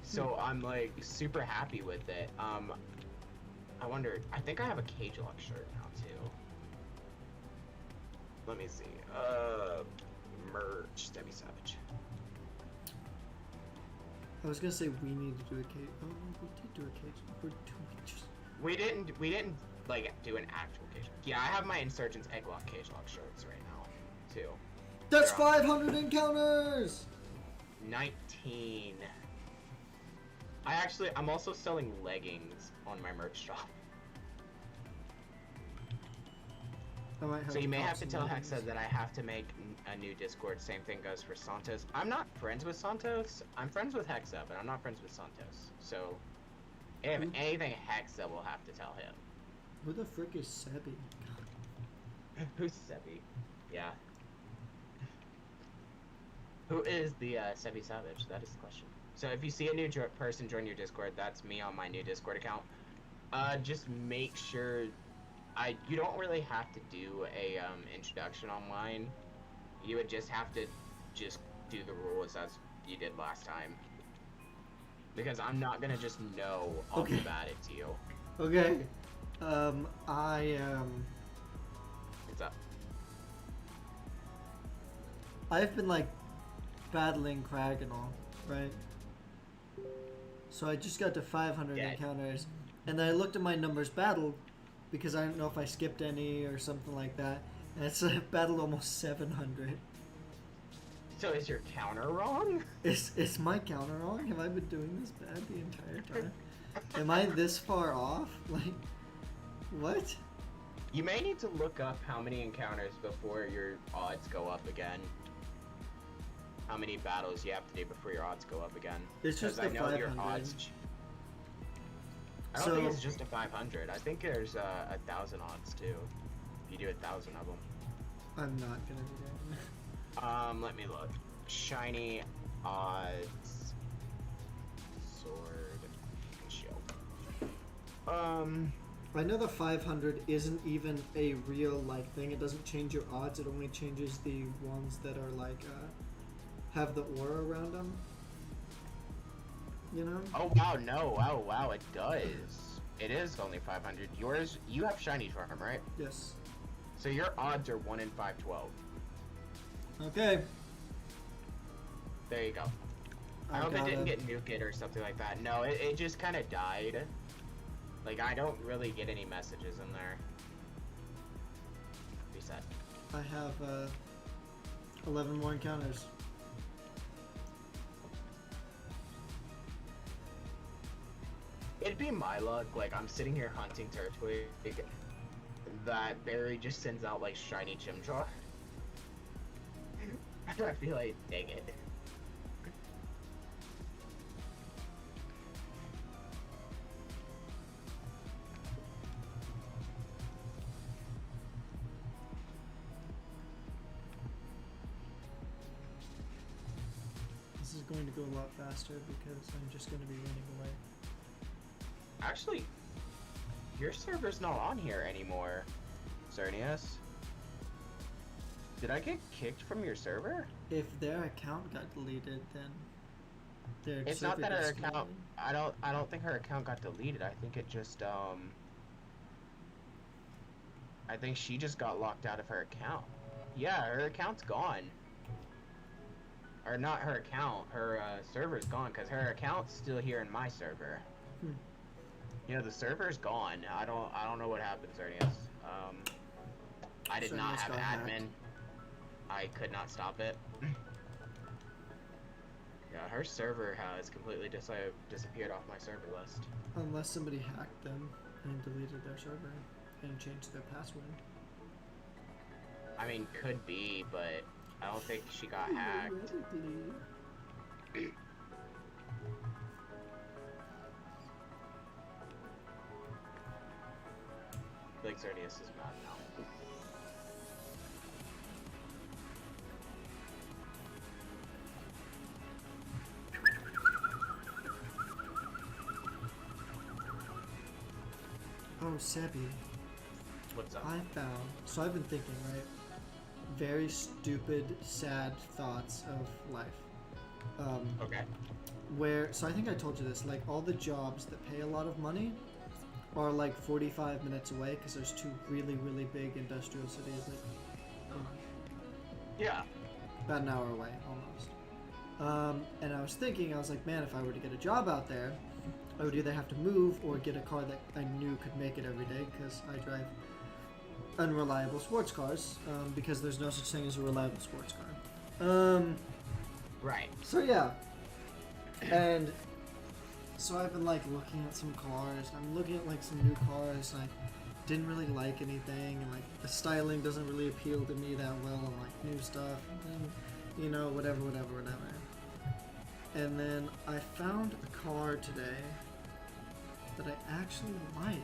So I'm like super happy with it. I wonder, I think I have a Cage Lock shirt now too. Let me see. Merch, Debbie Savage. I was gonna say we need to do a cage. Oh, we did do a cage. We're doing cages. We didn't like do an actual Cage Lock. Yeah, I have my Insurgents Egg Lock Cage Lock shirts right now too. That's They're on 500 encounters. 19. I'm also selling leggings on my merch shop. I might have So you may have to some tell leggings. Hexa that I have to make a new Discord. Same thing goes for Santos. I'm not friends with Santos. I'm friends with Hexa, but I'm not friends with Santos. So if anything, Hexa will have to tell him. Who the frick is Sebi? Who's Sebi? Yeah. Who is the Sebi Savage? That is the question. So if you see a new person join your Discord, that's me on my new Discord account. Just make sure you don't really have to do a introduction online. You would just have to just do the rules as you did last time. Because I'm not gonna just know all about it to you. Okay. What's up? I've been like battling Crag and all, right? So I just got to 500 Yeah. encounters, and then I looked at my numbers battled because I don't know if I skipped any or something like that, and it's battled almost 700. So is your counter wrong? Is my counter wrong? Have I been doing this bad the entire time? Am I this far off? Like, what? You may need to look up how many encounters before your odds go up again. How many battles you have to do before your odds go up again. It's just I the know 500. your odds. I don't think it's just a 500. I think there's 1,000 odds too. If you do 1,000 of them. I'm not gonna do that. Let me look. Shiny Odds. Sword. Shield. I know the 500 isn't even a real like thing. It doesn't change your odds. It only changes the ones that are like have the aura around them. You know? Oh wow, no, oh wow, it does. It is only 500. Yours, you have shiny charm, right? Yes. So your odds are 1 in 512. Okay. There you go. I hope it didn't get nuked or something like that. No, it just kind of died. Like, I don't really get any messages in there. Reset. I have 11 more encounters. It'd be my luck, like, I'm sitting here hunting Turtwig, that Barry just sends out, like, shiny Chimchar. I feel like, dang it. This is going to go a lot faster because I'm just going to be running away. Actually, your server's not on here anymore, Xerneas. Did I get kicked from your server? If their account got deleted, then their It's not server that her gets account. deleted. I don't think her account got deleted. I think it just I think she just got locked out of her account. Yeah, her account's gone. Or not her account. Her server's gone because her account's still here in my server. Hmm. You know, the server's gone. I don't know what happened, Xerneas. I did not Xerneas have got admin. hacked. I could not stop it. Yeah, her server has completely disappeared off my server list. Unless somebody hacked them and deleted their server and changed their password. I mean, could be, but I don't think she got hacked. Like, Xerneas is mad now. Oh, Sebi. What's up? I found. So I've been thinking, right? Very stupid, sad thoughts of life. Okay. So I think I told you this. Like all the jobs that pay a lot of money are like 45 minutes away because there's two really, really big industrial cities. Like, Yeah. about an hour away, almost. And I was thinking, I was like, man, if I were to get a job out there, I would either have to move or get a car that I knew could make it every day because I drive unreliable sports cars because there's no such thing as a reliable sports car. Right. So yeah, and so I've been like looking at some cars. I'm looking at like some new cars. And I didn't really like anything, and like the styling doesn't really appeal to me that well. And like new stuff, and, you know, whatever. And then I found a car today that I actually like.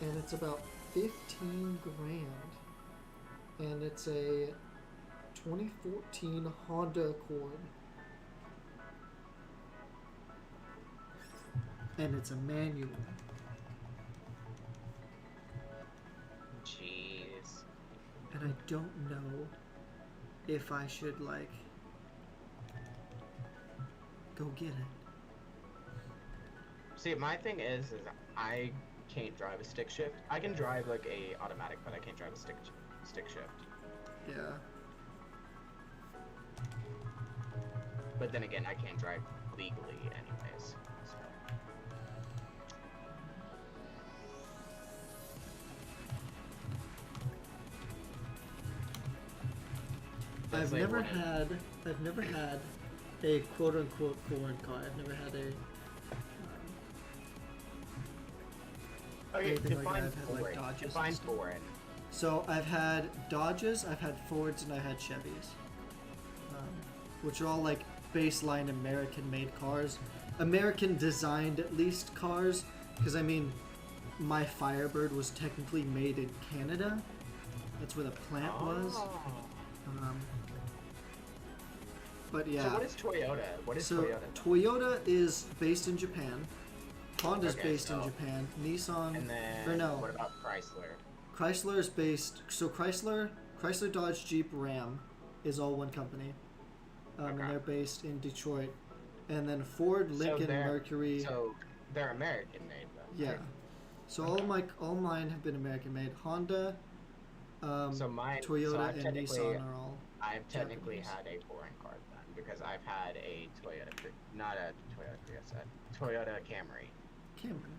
And it's about 15 grand. And it's a 2014 Honda Accord. And it's a manual. Jeez. And I don't know if I should like go get it. See, my thing is I can't drive a stick shift. I can drive like a automatic, but I can't drive a stick shift. Yeah. But then again, I can't drive legally anyways. So. I've never had a quote unquote foreign car. I've never had a Okay, anything like define that. I've had like foreign. Dodges. and Define stuff. foreign. So I've had Dodges, I've had Fords, and I had Chevys, which are all like baseline American-made cars, American-designed at least cars. Because I mean, my Firebird was technically made in Canada. That's where the plant was. But yeah. So what is Toyota? What is So Toyota? Toyota is based in Japan. Honda's Okay, based in so- Japan. Nissan, And then or no, what about Chrysler? Chrysler is based. So Chrysler, Dodge, Jeep, Ram, is all one company, and Okay. they're based in Detroit. And then Ford, Lincoln, Mercury. So they're American made though. Yeah. right? So Okay. all mine have been American made. Honda, So mine. Toyota, so I've and technically, Nissan are all. I've technically Japanese. had a foreign card then because I've had a Toyota, not a Toyota Prius, a Toyota Camry. Camry.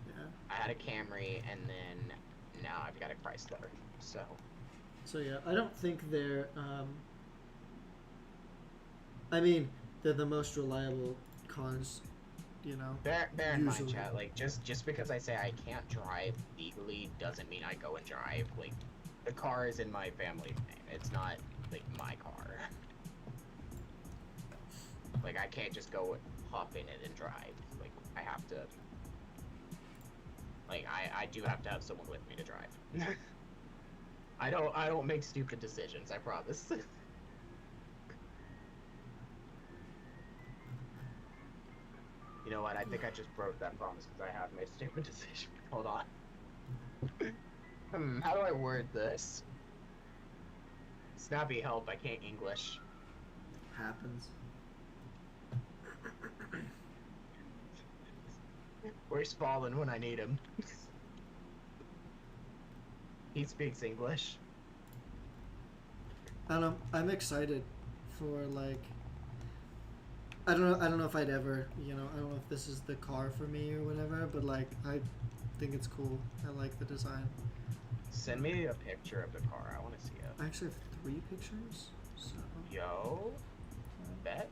Yeah. I had a Camry and then now I've got a Chrysler. So So yeah, I don't think they're. I mean, they're the most reliable cars. You know. bear in mind, Usually. chat. Like just because I say I can't drive legally doesn't mean I go and drive. Like the car is in my family's name. It's not like my car. Like I can't just go hop in it and drive. Like I have to. Like I do have to have someone with me to drive. I don't make stupid decisions, I promise. You know what? I think I just broke that promise because I have made stupid decisions. Hold on. How do I word this? Snappy help, I can't English. Happens. Where's Fallen when I need him? He speaks English. I don't know. I'm excited for like. I don't know if I'd ever. You know. I don't know if this is the car for me or whatever. But like, I think it's cool. I like the design. Send me a picture of the car. I want to see it. I actually have 3 pictures. So. Yo, bet.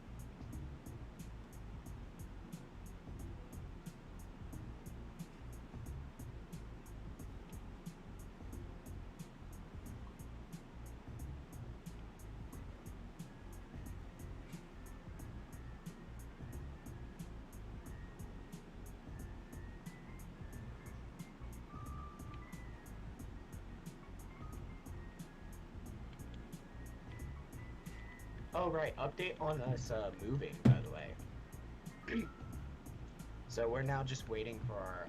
Oh right, update on us moving, by the way. So we're now just waiting for our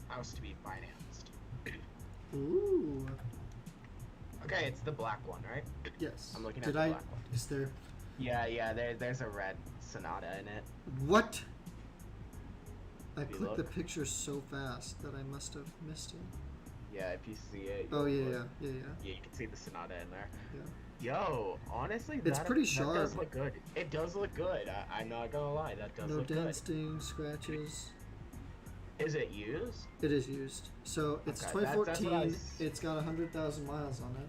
house to be financed. Ooh. Okay, it's the black one, right? Yes. I'm looking at Did the I? black one. Is there? Yeah, there's a red Sonata in it. What? I Have you clicked the looked? picture so fast that I must have missed it. Yeah, if you see it. Oh you'll yeah, look. yeah. Yeah, you can see the Sonata in there. Yeah. Yo, honestly, It's pretty that sharp. does look good. It does look good. I'm not gonna lie, that does No look good. dents, stings, scratches. Is it used? It is used. So it's Okay, that's what I 2014. was- It's got 100,000 miles on it,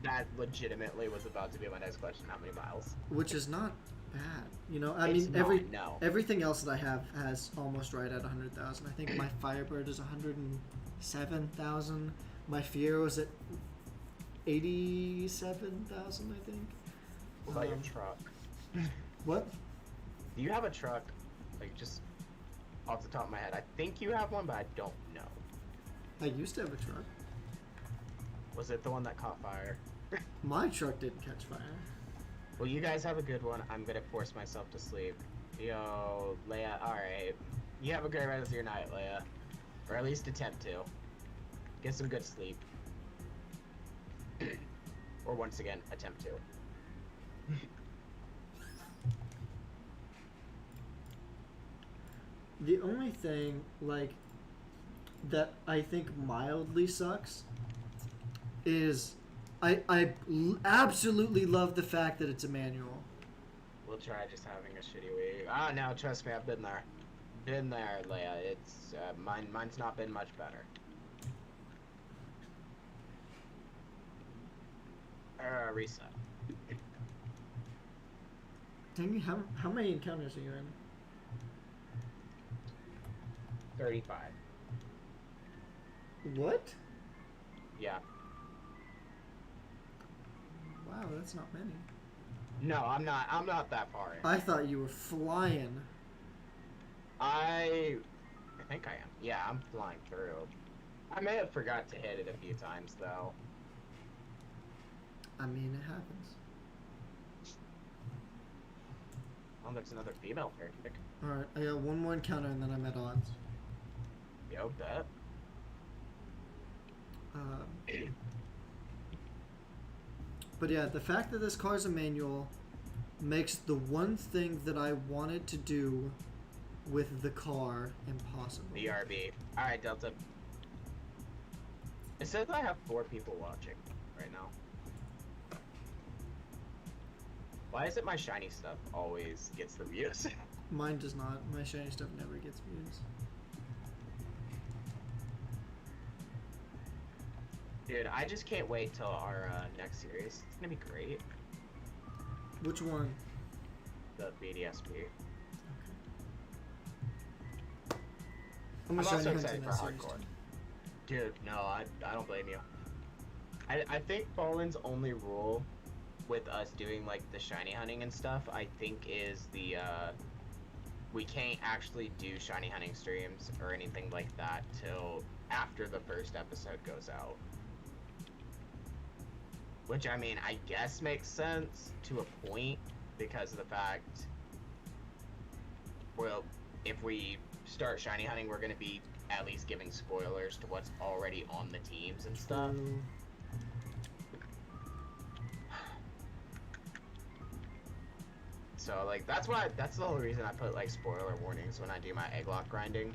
That legitimately was about to be my next question. How many miles? which is not bad. You know, I It's mean, not, no. everything else that I have has almost right at 100,000. I think my Firebird is 107,000. My Fiero is at 87,000, I think. What about your Um, truck? What? Do you have a truck? Like just off the top of my head, I think you have one, but I don't know. I used to have a truck. Was it the one that caught fire? My truck didn't catch fire. Well, you guys have a good one. I'm gonna force myself to sleep. Yo, Leia. All right. You have a great rest of your night, Leia, or at least attempt to. Get some good sleep. Or once again, attempt to. The only thing, like, that I think mildly sucks is absolutely love the fact that it's a manual. We'll try just having a shitty week. Ah, no, trust me, I've been there. Been there, Leia. It's mine's not been much better. Reset. Dang, how many encounters are you in? 35. What? Yeah. Wow, that's not many. No, I'm not that far in. I thought you were flying. I think I am. Yeah, I'm flying through. I may have forgot to hit it a few times though. I mean, it happens. Oh, there's another female pick. Alright, I got one more encounter and then I'm at odds. Yo, bet. But yeah, the fact that this car is a manual makes the one thing that I wanted to do with the car impossible. BRB. Alright, Delta. It says I have 4 people watching right now. Why is it my shiny stuff always gets the views? Mine does not. My shiny stuff never gets views. Dude, I just can't wait till our next series. It's gonna be great. Which one? The BDSP. I'm also shiny excited hunting for that series hardcore. too. Dude, no, I don't blame you. I think Fallen's only rule with us doing like the shiny hunting and stuff, I think is the we can't actually do shiny hunting streams or anything like that till after the first episode goes out. Which, I mean, I guess makes sense to a point because of the fact, well, if we start shiny hunting, we're going to be at least giving spoilers to what's already on the teams and stuff. True. So, like, that's the whole reason I put, like, spoiler warnings when I do my egg lock grinding.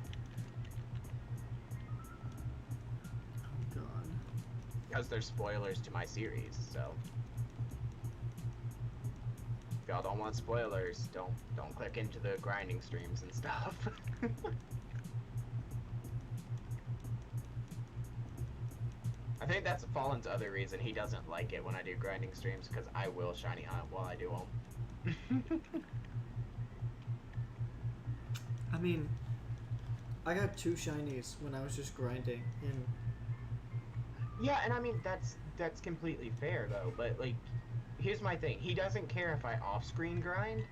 Oh god. Because there's spoilers to my series, so. If y'all don't want spoilers, don't click into the grinding streams and stuff. I think that's Fallen's other reason he doesn't like it when I do grinding streams, because I will shiny hunt while I do them. I mean, I got 2 shinies when I was just grinding and Yeah, and I mean, that's completely fair, though, but, like, here's my thing. He doesn't care if I off-screen grind,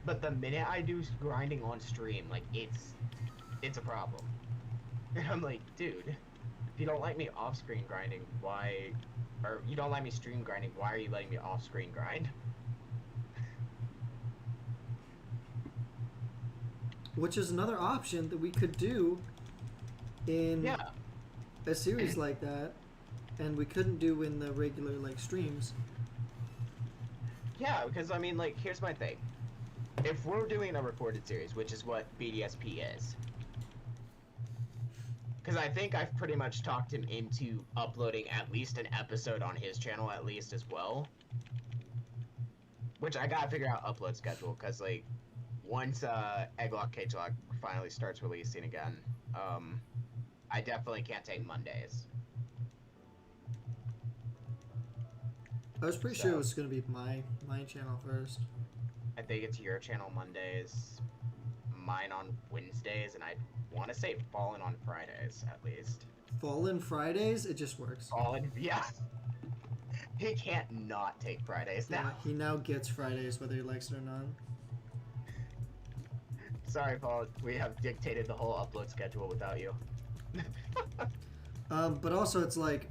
but the minute I do grinding on stream, like, it's a problem. And I'm like, dude, if you don't like me off-screen grinding, why... Or, you don't like me stream grinding, why are you letting me off-screen grind? which is another option that we could do in Yeah. a series like that, and we couldn't do in the regular like streams. Yeah, because, I mean, like, here's my thing. If we're doing a recorded series, which is what BDSP is, because I think I've pretty much talked him into uploading at least an episode on his channel at least as well. Which I gotta figure out upload schedule, because, like, once Egglock Cagelock finally starts releasing again, I definitely can't take Mondays. I was pretty sure it was gonna be my channel first. I think it's your channel Mondays, mine on Wednesdays, and I want to say Fallen on Fridays, at least. Fallen Fridays, it just works. Fallen, yeah. He can't not take Fridays now. Yeah, he now gets Fridays whether he likes it or not. Sorry, Paul, we have dictated the whole upload schedule without you. But also it's like,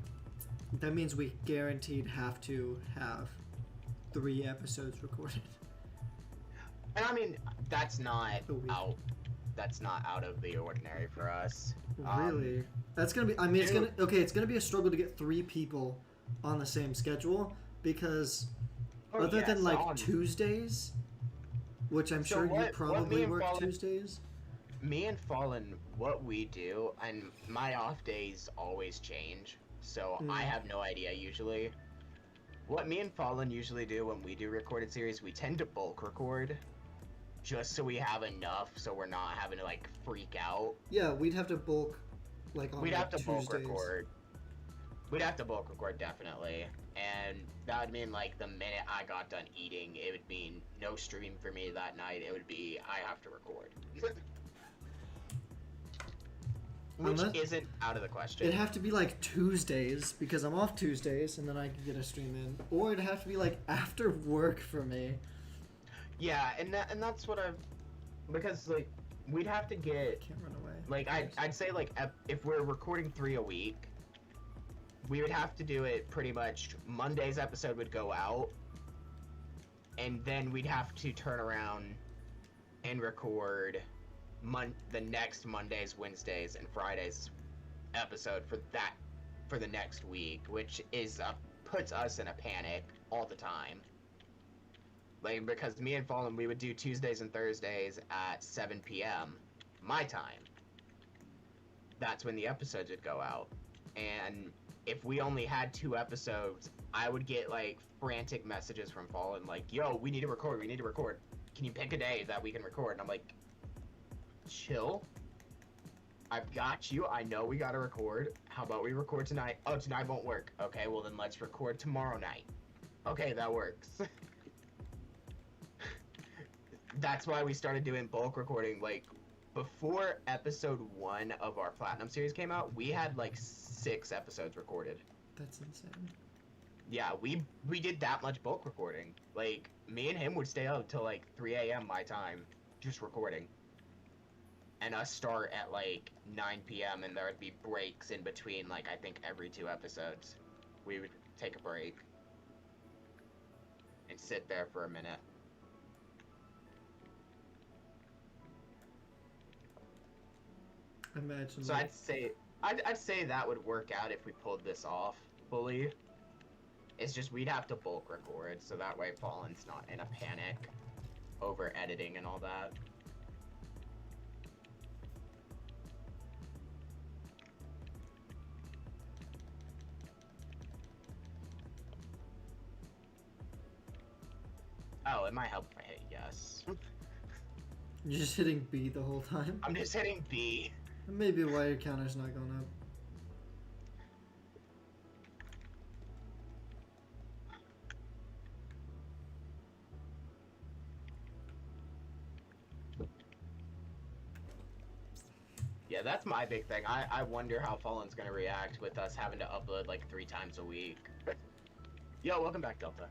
that means we guaranteed have to have 3 episodes recorded. And I mean, that's not A week. out. That's not out of the ordinary for us. Really? That's gonna be, I mean, it's gonna be a struggle to get 3 people on the same schedule, because other than like Tuesdays, which I'm sure you probably work Tuesdays. Me and Fallen, what we do, and my off days always change, so I have no idea usually. What me and Fallen usually do when we do recorded series, we tend to bulk record, just so we have enough, so we're not having to like freak out. Yeah, we'd have to bulk, like on We'd have to Tuesdays. bulk record. We'd have to bulk record definitely, and that would mean like the minute I got done eating, it would mean no stream for me that night. It would be I have to record. Which isn't out of the question. It'd have to be like Tuesdays, because I'm off Tuesdays, and then I can get a stream in. Or it'd have to be like after work for me. Yeah, and that's what I've... Because, like, we'd have to get... Can't run away. Like, I'd say, like, if we're recording 3 a week, we would have to do it pretty much... Monday's episode would go out, and then we'd have to turn around and record the next Mondays, Wednesdays, and Fridays episode for the next week, which is puts us in a panic all the time. Like, because me and Fallen, we would do Tuesdays and Thursdays at 7 p.m. my time. That's when the episodes would go out. And if we only had 2 episodes, I would get, like, frantic messages from Fallen, like, yo, we need to record, Can you pick a day that we can record? And I'm like, chill. I've got you. I know we gotta record. How about we record tonight? Oh, tonight won't work. Okay, well then let's record tomorrow night. Okay, that works. That's why we started doing bulk recording. Like, before episode 1 of our Platinum series came out, we had like 6 episodes recorded. That's insane. Yeah, we did that much bulk recording. Like, me and him would stay up till like 3 a.m. my time, just recording. And us start at like 9 p.m. and there would be breaks in between, like, I think every 2 episodes. We would take a break and sit there for a minute. Imagine. So I'd say that would work out if we pulled this off fully. It's just we'd have to bulk record, so that way Fallen's not in a panic over editing and all that. Oh, it might help if I hit yes. You're just hitting B the whole time? I'm just hitting B. Maybe why your counter's not going up. Yeah, that's my big thing. I wonder how Fallen's gonna react with us having to upload like 3 times a week. Yo, welcome back, Delta.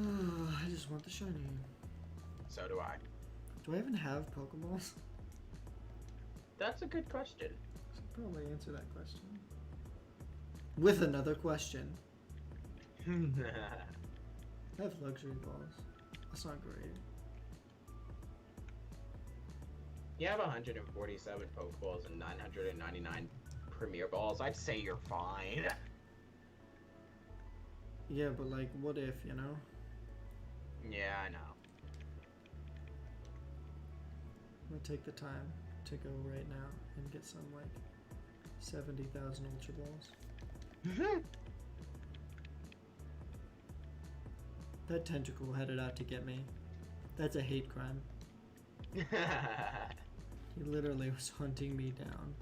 I just want the shiny. So do I. Do I even have Pokeballs? That's a good question. I should probably answer that question. With another question. I have luxury balls. That's not great. You have 147 Pokeballs and 999 Premier Balls. I'd say you're fine. Yeah, but like, what if, you know? Yeah, I know. I'm gonna take the time to go right now and get some, like, 70,000 Ultra Balls. That tentacle headed out to get me. That's a hate crime. He literally was hunting me down.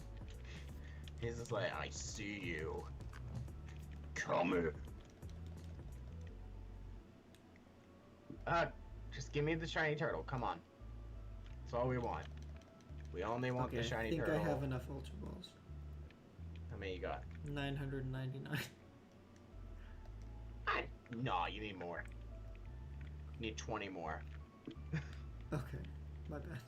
He's just like, I see you. Come here. Just give me the shiny turtle. Come on. That's all we want. We only want the shiny turtle. I think I have enough Ultra Balls. How many you got? 999. No, you need more. You need 20 more. Okay, my bad.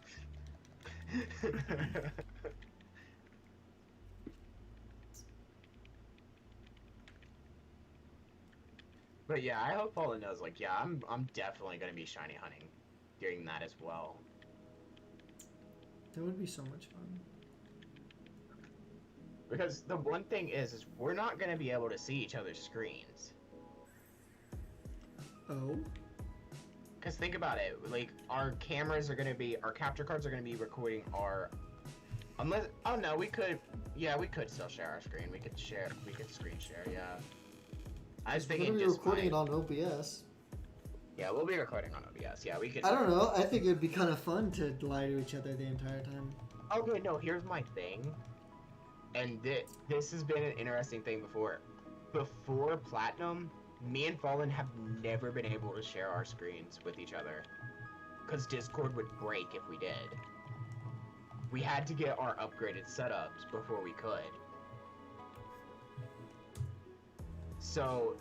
But yeah, I hope Fallen knows, like, yeah, I'm definitely gonna be shiny hunting during that as well. That would be so much fun. Because the one thing is we're not gonna be able to see each other's screens. Oh? Because think about it, like, our cameras are gonna be, our capture cards are gonna be recording our, unless, oh no, we could still share our screen. We could screen share, yeah. I was thinking We're just recording it on OBS. Yeah, we'll be recording on OBS. Yeah, we could. I don't know. I think it'd be kind of fun to lie to each other the entire time. Okay, no, here's my thing. And this has been an interesting thing before. Before Platinum, me and Fallen have never been able to share our screens with each other. Because Discord would break if we did. We had to get our upgraded setups before we could. So,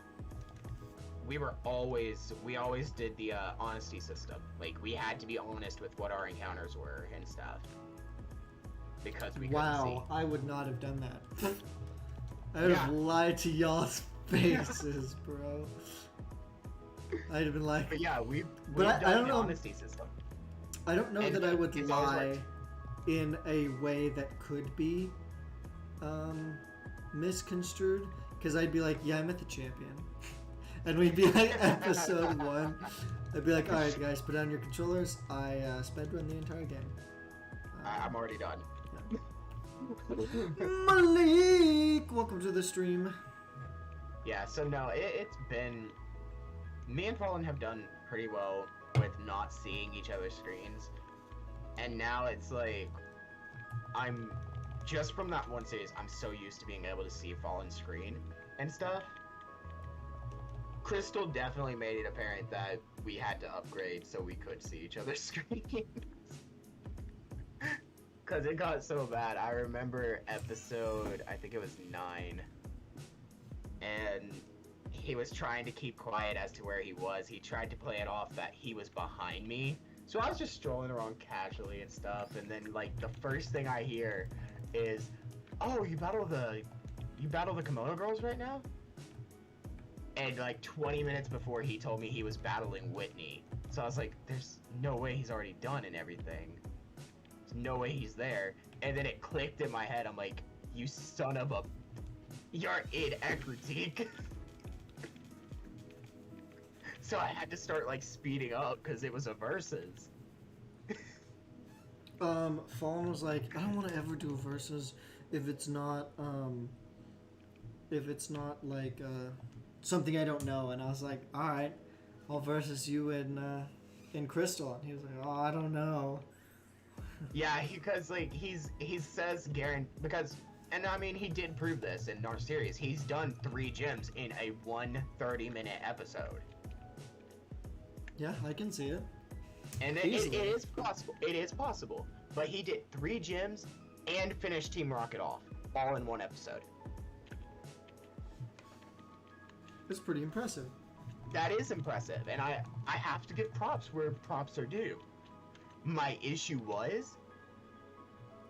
we always did the honesty system. Like we had to be honest with what our encounters were and stuff. Because we couldn't see. Wow, I would not have done that. I would have lied to y'all's faces, bro. I'd have been like, But yeah, we've I done don't the know. honesty system. I don't know And that I would it's always lie worked. in a way that could be misconstrued, because I'd be like, yeah, I met the champion. And we'd be like, episode 1. I'd be like, alright guys, put down your controllers. I sped run the entire game. I'm already done. Malik! Welcome to the stream. Yeah, so no, it's been... Me and Fallen have done pretty well with not seeing each other's screens. And now it's like... I'm... Just from that one series, I'm so used to being able to see Fallen's screen and stuff. Crystal definitely made it apparent that we had to upgrade so we could see each other's screens. Because it got so bad. I remember episode, I think it was 9. And he was trying to keep quiet as to where he was. He tried to play it off that he was behind me. So I was just strolling around casually and stuff. And then, like, the first thing I hear is, oh, you battle the Kimono Girls right now? And, like, 20 minutes before he told me he was battling Whitney. So I was like, there's no way he's already done and everything. There's no way he's there. And then it clicked in my head. I'm like, you son of a... You're in Ekritique. So I had to start, like, speeding up because it was a versus. Fallen was like, I don't want to ever do a versus if it's not like something I don't know. And I was like, all right, I'll versus you in Crystal. And he was like, oh, I don't know. Yeah, because like he says because, and I mean he did prove this in our series. He's done 3 gyms in a 130-minute episode. Yeah, I can see it. And it is possible. It is possible. But he did 3 gyms and finished Team Rocket off all in one episode. It's pretty impressive. That is impressive, and I have to give props where props are due. My issue was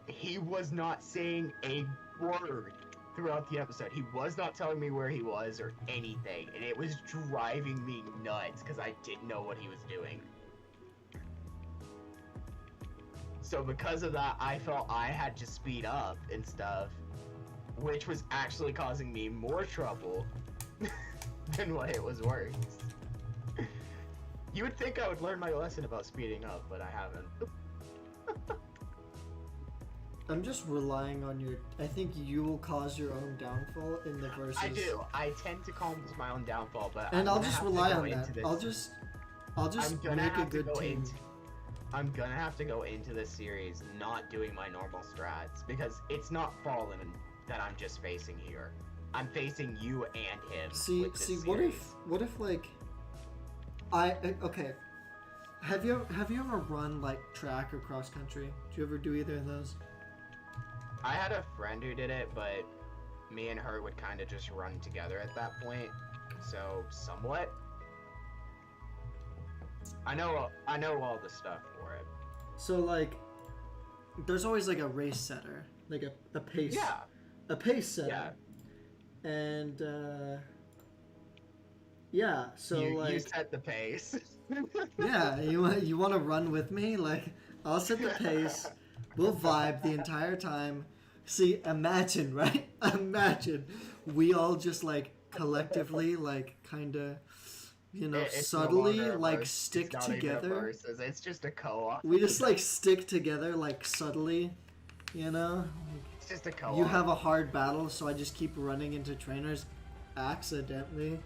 he was not saying a word throughout the episode. He was not telling me where he was or anything, and it was driving me nuts because I didn't know what he was doing. So because of that, I felt I had to speed up and stuff, which was actually causing me more trouble than what it was worth. You would think I would learn my lesson about speeding up, but I haven't. I'm just relying on your... I think you will cause your own downfall in the versus. I do. I tend to cause my own downfall, but And I'll gonna just have to rely go on into that. this. I'll just make a good team. I'm gonna have to go into this series not doing my normal strats because it's not Fallen that I'm just facing here. I'm facing you and him. See, what if like okay. Have you ever run like track or cross country? Did you ever do either of those? I had a friend who did it, but me and her would kind of just run together at that point. So somewhat. I know all the stuff for it. So like, there's always like a race setter, like a pace. Yeah. A pace setter. Yeah. And yeah, so you set the pace. yeah, you want to run with me? Like, I'll set the pace. We'll vibe the entire time. See, imagine, right? Imagine we all just like collectively, like kind of, you know, It's subtly no longer a like verse. stick It's not even a together. versus, it's just a co-op. We just like stick together like subtly, you know. It's just a co-op. You have a hard battle, so I just keep running into trainers accidentally.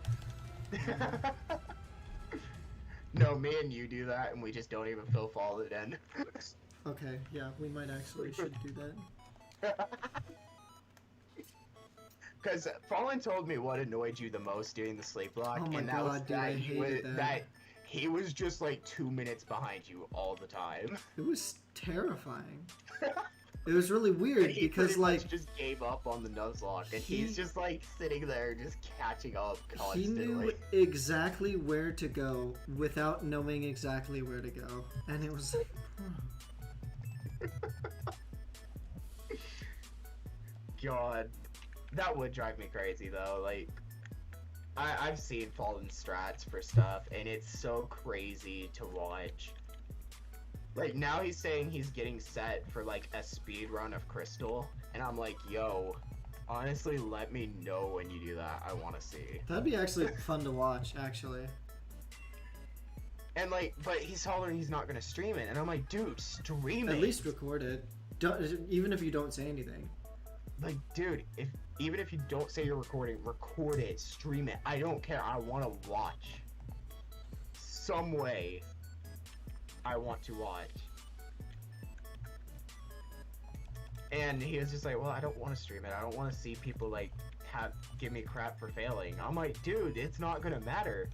No, me and you do that, and we just don't even feel Fallen in. Okay, yeah, we might actually should do that. Because Fallen told me what annoyed you the most during the sleep block, Oh my and that was God, dude, that I he was hated that. he was just like 2 minutes behind you all the time. It was terrifying. It was really weird He because pretty like much just gave up on the Nuzlocke, and he- he's just like sitting there, just catching up he constantly. knew exactly where to go without knowing exactly where to go, and it was. God, that would drive me crazy though. Like, I've seen fallen strats for stuff, and it's so crazy to watch. Like, now he's saying he's getting set for like a speed run of Crystal, and I'm like, yo, honestly, let me know when you do that. I want to see. That'd be actually fun to watch, actually. And like, but he's hollering he's not gonna stream it, and I'm like, dude, stream it. At least record it. Don't, even if you don't say anything. Like, dude, even if you don't say you're recording, record it, stream it. I don't care. I want to watch. Some way, I want to watch. And he was just like, well, I don't want to stream it. I don't want to see people like give me crap for failing. I'm like, dude, it's not gonna matter.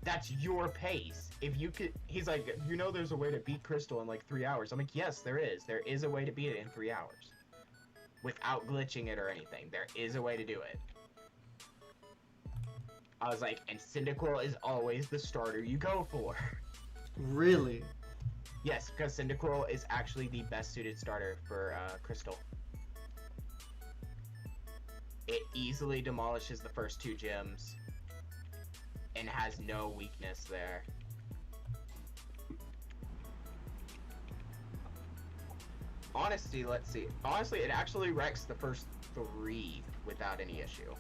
That's your pace. If you could, he's like, you know, there's a way to beat Crystal in like 3 hours. I'm like, yes, there is. There is a way to beat it in 3 hours. Without glitching it or anything. There is a way to do it. I was like, and Cyndaquil is always the starter you go for. Really? Yes, because Cyndaquil is actually the best suited starter for Crystal. It easily demolishes the first 2 gyms and has no weakness there. Honestly, let's see. Honestly, it actually wrecks the first 3 without any issue.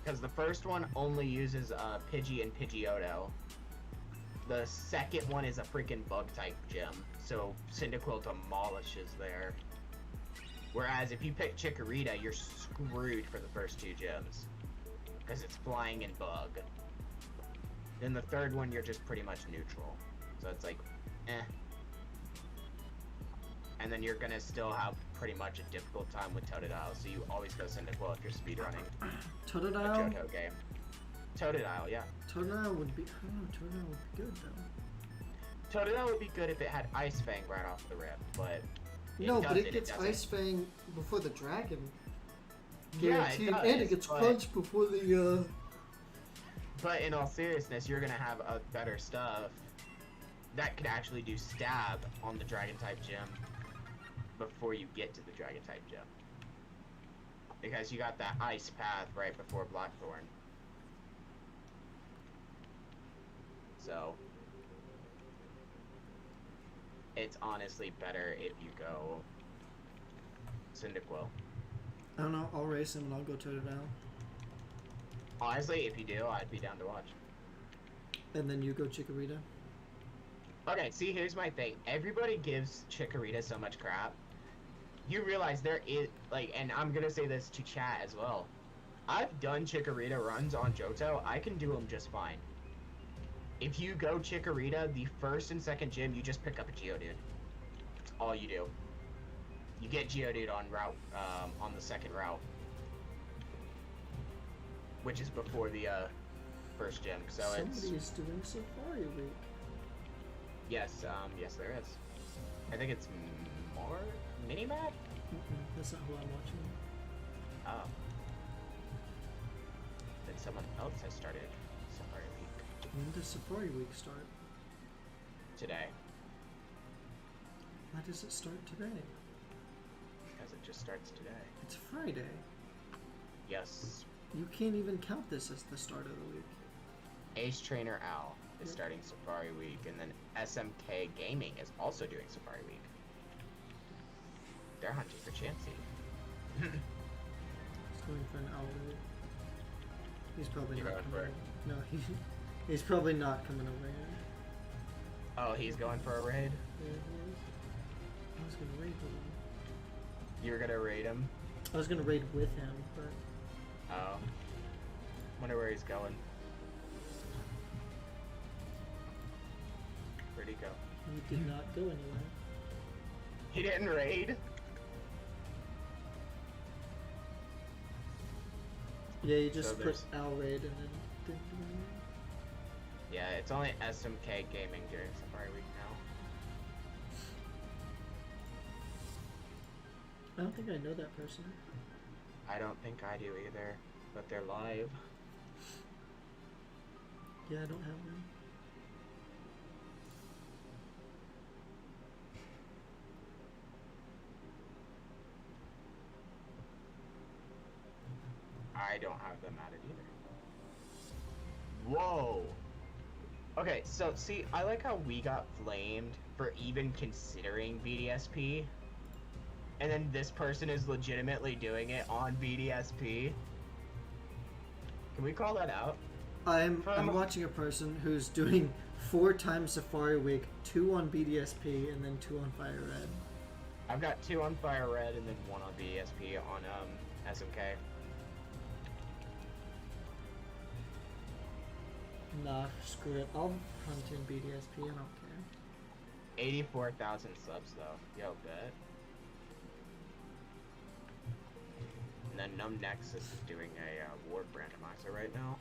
Because the first one only uses Pidgey and Pidgeotto. The second one is a freaking bug type gym, so Cyndaquil demolishes there. Whereas if you pick Chikorita, you're screwed for the first 2 gyms. Because it's flying and bug. Then the third one, you're just pretty much neutral. So it's like, eh. And then you're gonna still have pretty much a difficult time with Totodile, so you always go Cyndaquil if you're speedrunning a Totodile? Johto game. Totodile, yeah. Totodile would be. I don't know. Totodile would be good though. Totodile would be good if it had Ice Fang right off the rip, but No, but it doesn't, gets doesn't. Ice Fang before the dragon. Yeah, it Guaranteed. does, And it gets but- Punch before the. But in all seriousness, you're gonna have a better stuff that could actually do stab on the dragon type gym before you get to the dragon type gym. Because you got that ice path right before Blackthorn. So it's honestly better if you go Cyndaquil. I don't know. I'll race him and I'll go Totodile. Honestly, if you do, I'd be down to watch. And then you go Chikorita. Okay, see, here's my thing. Everybody gives Chikorita so much crap. You realize there is, like, and I'm gonna say this to chat as well. I've done Chikorita runs on Johto. I can do them just fine. If you go Chikorita, the first and second gym, you just pick up a Geodude. That's all you do. You get Geodude on route, on the second route. Which is before the, first gym, so it's... Somebody is doing Safari Week. Yes, yes there is. I think it's more Minimap? That's not who I'm watching. Oh. Then someone else has started Safari Week When does Safari Week start? today. Why does it start today? Because it just starts today. It's Friday. Yes. You can't even count this as the start of the week. Ace Trainer Al is Yep. starting Safari Week, and then SMK Gaming is also doing Safari Week. They're hunting for Chansey. He's going for an hour. He's probably You're not going coming for it? over. No, he's probably not coming over here. Oh, he's going for a raid? Yeah, he is. I was gonna raid with him. You're gonna raid him? I was gonna raid with him, but Oh. Wonder where he's going. Where'd he go? he did not go anywhere. He didn't raid? Yeah, you just So put there's- Al raid and then didn't do anything. Yeah, it's only SMK Gaming during Safari Week now. I don't think I know that person. I don't think I do either, but they're live. Yeah, I don't have one. I don't have them added either. Whoa! Okay, so see, I like how we got flamed for even considering BDSP, and then this person is legitimately doing it on BDSP. Can we call that out? I'm watching a person who's doing 4 times Safari Week, 2 on BDSP, and then 2 on Fire Red. I've got 2 on Fire Red and then 1 on BDSP on SMK. Nah, screw it. I'll hunt in BDSP, I don't care. 84,000 subs though. Yo, bet. And then Numb Nexus is doing a ward randomizer right now.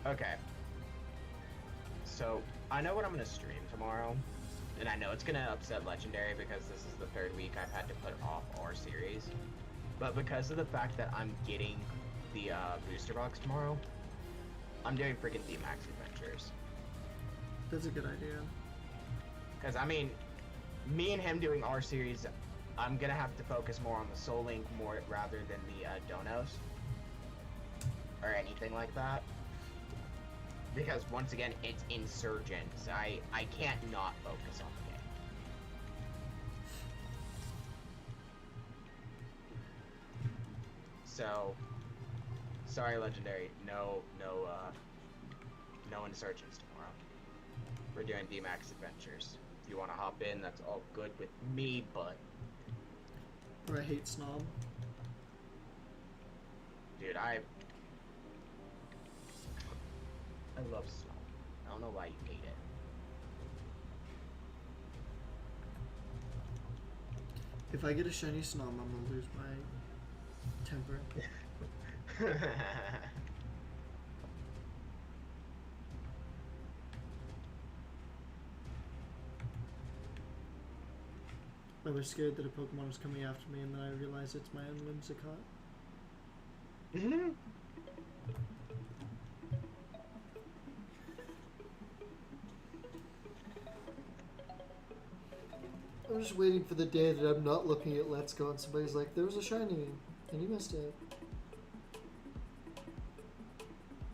Okay. So, I know what I'm gonna stream tomorrow, and I know it's gonna upset Legendary because this is the 3rd week I've had to put off our series. But because of the fact that I'm getting the booster box tomorrow, I'm doing freaking D-Max Adventures. That's a good idea. Because, I mean, me and him doing our series, I'm gonna have to focus more on the Soul Link more rather than the donos. Or anything like that. Because, once again, it's Insurgents. I can't not focus on the game. So, sorry, Legendary. No Insurgents tomorrow. We're doing D-Max Adventures. If you want to hop in, that's all good with me, but... Or I hate Snob. Dude, I love Snob. I don't know why you hate it. If I get a shiny Snob, I'm gonna lose my temper. I was scared that a Pokemon was coming after me, and then I realized it's my own Whimsicott. I'm just waiting for the day that I'm not looking at Let's Go and somebody's like, there was a shiny, and you missed it.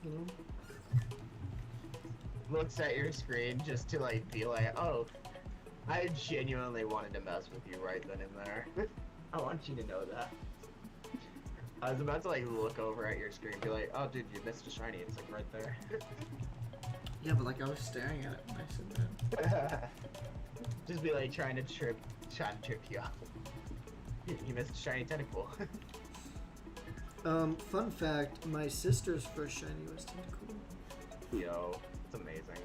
You know? Looks at your screen just to like be like, oh, I genuinely wanted to mess with you right then and there. I want you to know that. I was about to like look over at your screen and be like, oh dude, you missed a shiny, it's like right there. Yeah, but like I was staring at it when I said that. Just be like trying to trip you up. You missed a shiny tentacle. Fun fact, my sister's first shiny was Tentacool. Yo, it's amazing.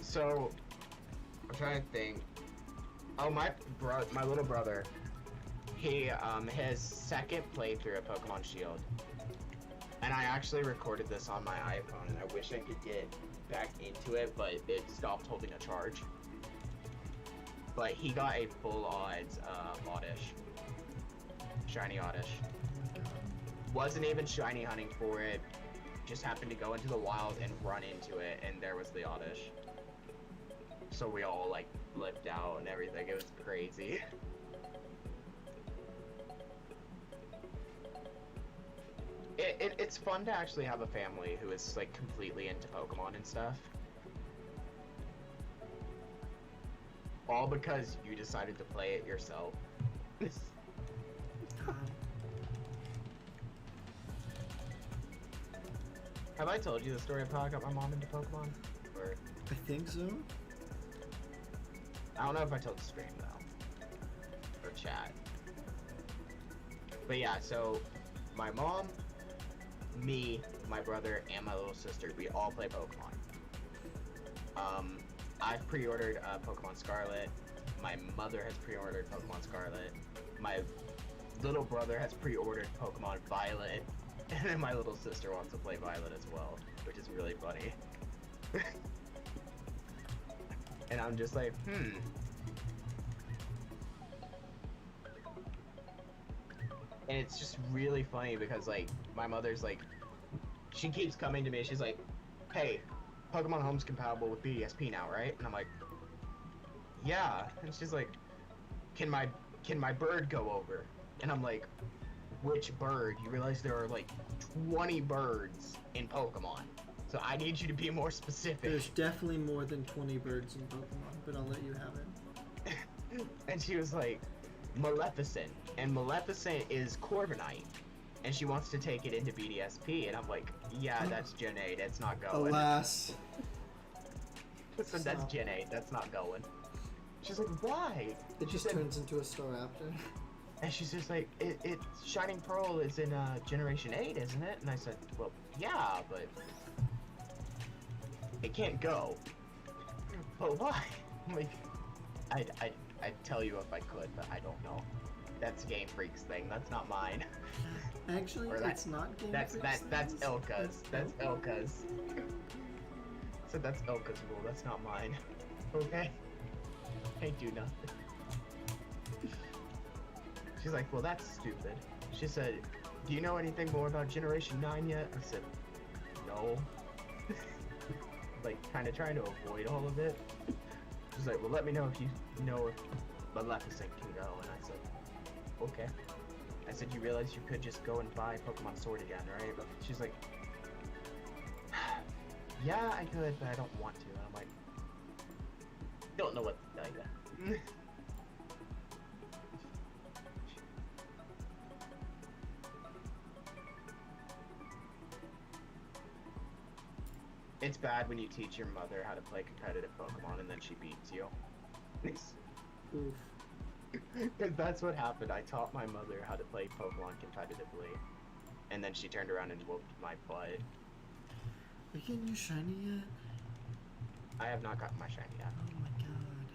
So, I'm trying to think. Oh, my little brother, he, his second playthrough of Pokemon Shield, and I actually recorded this on my iPhone, and I wish I could get back into it, but it stopped holding a charge. But he got a full odds, Oddish. Shiny Oddish. Wasn't even shiny hunting for it, just happened to go into the wild and run into it, and there was the Oddish. So we all like flipped out and everything. It was crazy. It's fun to actually have a family who is like completely into Pokemon and stuff. All because you decided to play it yourself. Have I told you the story of how I got my mom into Pokemon? Or I think so. I don't know if I told the stream though, or chat. But yeah, so my mom, me, my brother, and my little sister, we all play Pokemon. I've pre-ordered Pokemon Scarlet. my mother has pre-ordered Pokemon Scarlet. My little brother has pre-ordered Pokemon Violet. And then my little sister wants to play Violet as well, which is really funny. And I'm just like, And it's just really funny because, like, my mother's like, she keeps coming to me, she's like, hey, Pokemon Home's compatible with BDSP now, right? And I'm like, yeah. And she's like, can my bird go over? And I'm like, which bird? You realize there are like 20 birds in Pokemon. So I need you to be more specific. There's definitely more than 20 birds in Pokemon, but I'll let you have it. And she was like, Maleficent. And Maleficent is Corviknight. And she wants to take it into BDSP. And I'm like, yeah, that's Gen 8. It's not going. Alas. So that's Gen 8. That's not going. She's like, why? It just turns into a Staraptor. And she's just like, it's Shining Pearl is in Generation 8, isn't it? And I said, well, yeah, but it can't go. But why? I'm like, I'd tell you if I could, but I don't know. That's Game Freak's thing. That's not mine. Actually, it's not Game Freak's That's thing. Ilka's. That's Ilka's. So that's Ilka's rule. That's not mine. Okay? Can't do nothing. She's like, well, that's stupid. She said, do you know anything more about Generation 9 yet? I said, no. Like, kind of trying to avoid all of it. She's like, well, let me know if you know if Maleficent can go. And I said, okay. I said, you realize you could just go and buy Pokemon Sword again, right? But she's like, yeah, I could, but I don't want to. And I'm like, don't know what to tell you. It's bad when you teach your mother how to play competitive Pokemon and then she beats you. Oof. Because that's what happened. I taught my mother how to play Pokemon competitively, and then she turned around and whooped my butt. Are you getting your shiny yet? I have not gotten my shiny yet. Oh my god.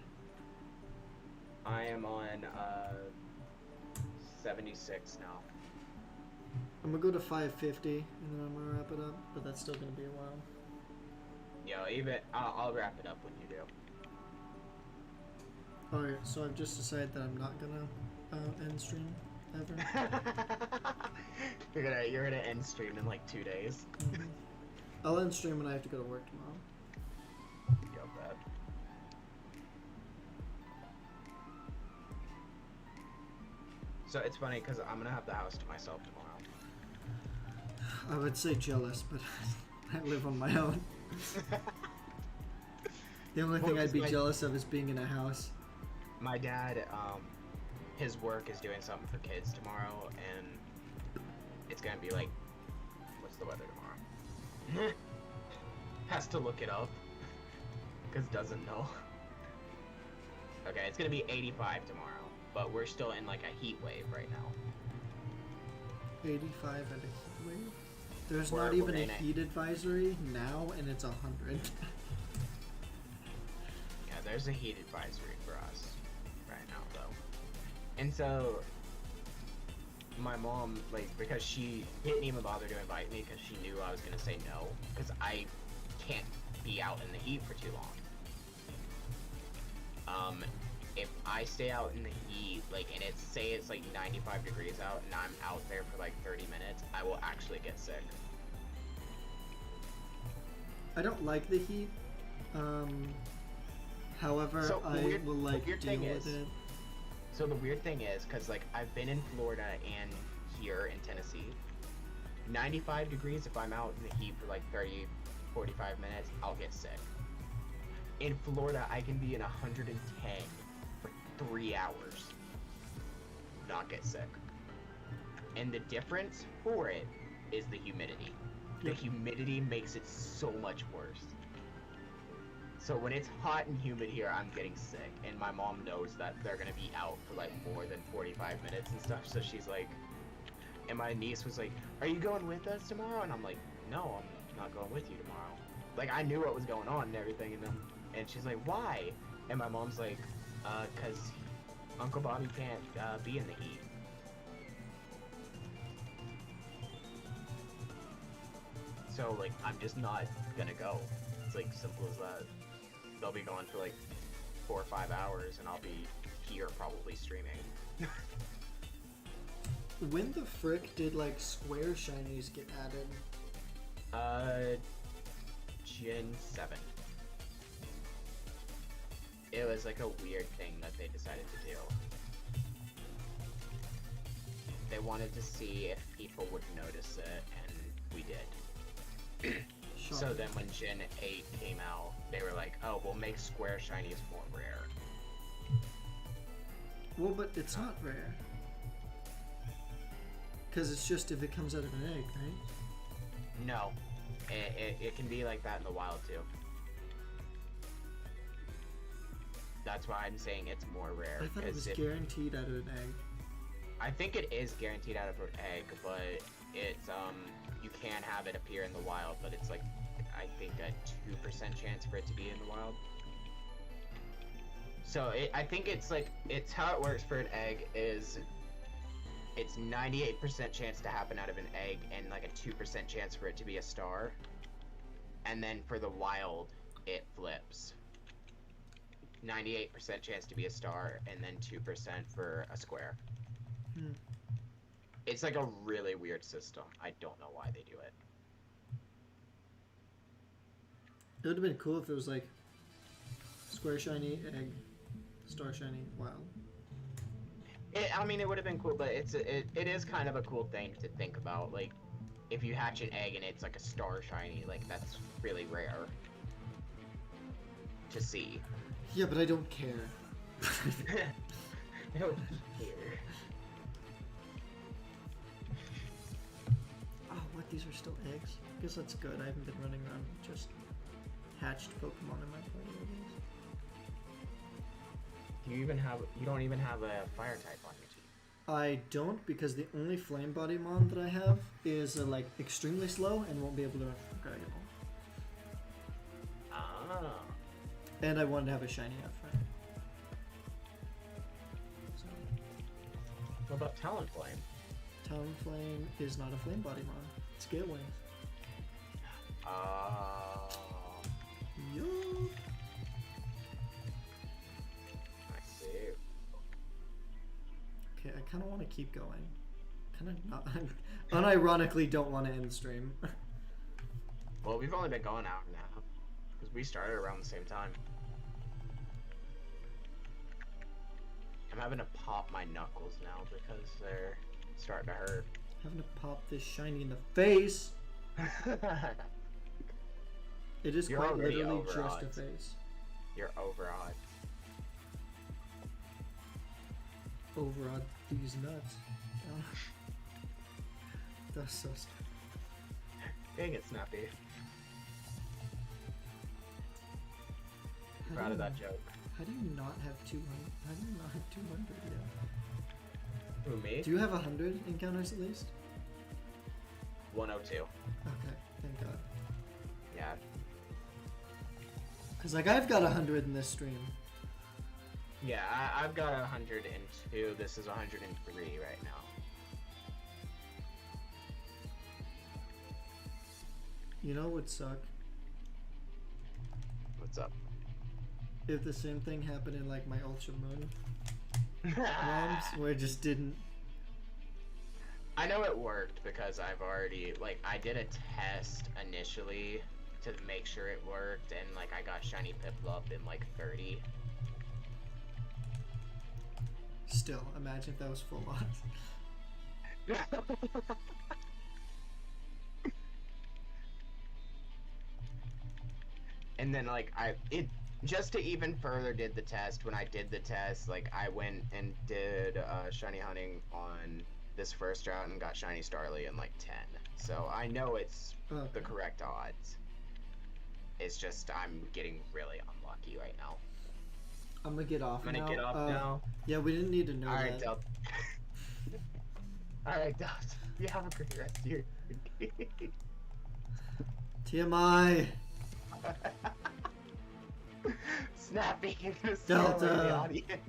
I am on 76 now. I'm gonna go to 550 and then I'm gonna wrap it up, but that's still gonna be a while. Yo, I'll wrap it up when you do. Alright, so I've just decided that I'm not gonna end stream ever. You're gonna end stream in like 2 days. I'll end stream when I have to go to work tomorrow. Yo, bad. So it's funny because I'm gonna have the house to myself tomorrow. I would say jealous, but I live on my own. The only thing I'd be jealous of is being in a house. My dad, his work is doing something for kids tomorrow, and it's gonna be like, what's the weather tomorrow? Has to look it up, because doesn't know. Okay, it's gonna be 85 tomorrow, but we're still in like a heat wave right now. 85 and a heat wave? There's We're not even a in heat advisory now, and it's 100. Yeah, there's a heat advisory for us right now, though. And so, my mom, like, because she didn't even bother to invite me because she knew I was gonna say no, because I can't be out in the heat for too long. If I stay out in the heat, like, and say it's like 95 degrees out, and I'm out there for like 30 minutes, I will actually get sick. I don't like the heat. However, So, I will like deal with it. So the weird thing is, because like I've been in Florida and here in Tennessee, 95 degrees, if I'm out in the heat for like 30, 45 minutes, I'll get sick. In Florida, I can be in 110 for 3 hours, not get sick. And the difference for it is the humidity. The humidity makes it so much worse. So when it's hot and humid here, I'm getting sick, and my mom knows that they're gonna be out for like more than 45 minutes and stuff, so she's like, and my niece was like, are you going with us tomorrow? And I'm like, no, I'm not going with you tomorrow. Like, I knew what was going on and everything, and she's like, why? And my mom's like, Cause Uncle Bobby can't be in the heat. So like I'm just not gonna go. It's like simple as that. They'll be gone for like 4 or 5 hours, and I'll be here probably streaming. When the frick did like square shinies get added? Gen 7. It was like a weird thing that they decided to do. They wanted to see if people would notice it, and we did. So then when Gen 8 came out, they were like, oh, we'll make square shinies more rare. Well, but it's not rare. Because it's just if it comes out of an egg, right? No. It can be like that in the wild, too. That's why I'm saying it's more rare. I thought it was guaranteed out of an egg. I think it is guaranteed out of an egg, but it's, you can have it appear in the wild, but it's like, I think a 2% chance for it to be in the wild. So I think it's like, it's how it works for an egg is, it's 98% chance to happen out of an egg and like a 2% chance for it to be a star. And then for the wild, it flips. 98% chance to be a star and then 2% for a square. It's like a really weird system. I don't know why they do it. It would have been cool if it was like square shiny, egg, star shiny, wild. I mean, it would have been cool, but it is kind of a cool thing to think about. Like, if you hatch an egg and it's like a star shiny, like that's really rare to see. Yeah, but I don't care. I don't care. Oh, what? These are still eggs? I guess that's good. I haven't been running around with just hatched Pokemon in my party, I guess. You don't even have a fire type on your team. I don't, because the only flame body mon that I have is like extremely slow and won't be able to run from Dragon Ball. Ah. And I wanted to have a shiny up front. So, What about Talonflame? Talonflame is not a flame body mon. It's Gale Wings. Yo. Yo. I see. Okay, I kind of want to keep going. Kind of not. Unironically, don't want to end the stream. Well, we've only been going out now because we started around the same time. I'm having to pop my knuckles now because they're starting to hurt. Having to pop this shiny in the face. It is You're quite already literally over just a odds. face. You're over odds. Over on these nuts. That's so stupid. Dang it, Snappy. How Proud do of you- that joke. How do you not have 200? How do you not have 200 yet? Who, me? Do you have 100 encounters at least? 102. Okay, thank God. Yeah. Cause like I've got 100 in this stream. Yeah, I've got 102. This is 103 right now. You know what would suck? What's up? If the same thing happened in like my Ultra Moon moms, where it just didn't. I know it worked because I've already, like, I did a test initially to make sure it worked, and like I got shiny Piplup in like 30. Still, imagine if that was full on. And then like just to even further did the test, when I did the test, like I went and did Shinyhunting on this first route and got shiny Starly in like 10. So I know it's the correct odds. It's just I'm getting really unlucky right now. I'm gonna get off I'm gonna now. get off now. Yeah, we didn't need to know Alright, that. Del. Alright, Del. You have a great rest of your TMI. Snappy, you're gonna scare away the Delta. audience.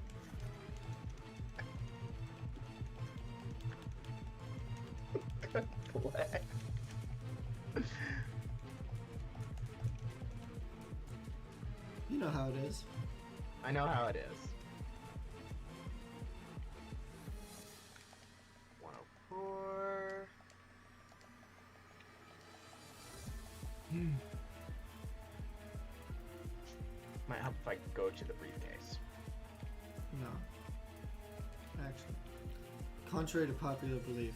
Good play. You know how it is. I know how it is. 104. Might help if I go to the briefcase. No. Actually. Contrary to popular belief.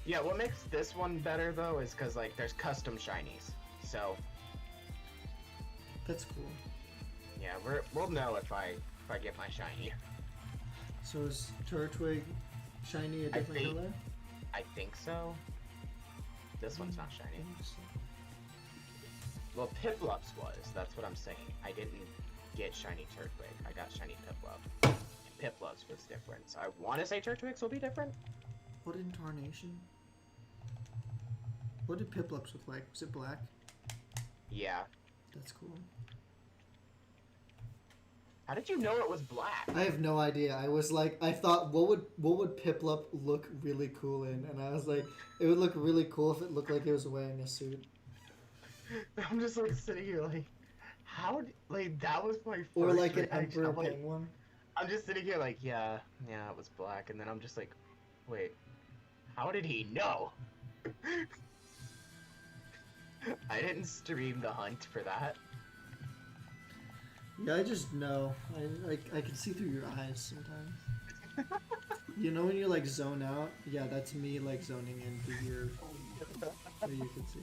Yeah, what makes this one better though is because like there's custom shinies. So That's cool. yeah, we'll know if I get my shiny. So is Turtwig shiny a I different think- color? I think so. This one's not shiny. Well, Piplups was. That's what I'm saying. I didn't get shiny Turtwig. I got shiny Piplup. Piplups was different. So I want to say Turtwigs will be different. What incarnation? What did Piplups look like? Was it black? Yeah. That's cool. How did you know it was black? I have no idea. I was like, I thought, what would Piplup look really cool in? And I was like, it would look really cool if it looked like it was wearing a suit. I'm just like sitting here like, how? Like that was my first Or like an reaction. Emperor I'm like, Penguin. I'm just sitting here like, yeah, it was black, and then I'm just like, wait, how did he know? I didn't stream the hunt for that. Yeah, I just know. I can see through your eyes sometimes. You know when you like zone out? Yeah, that's me like zoning into your so you can see.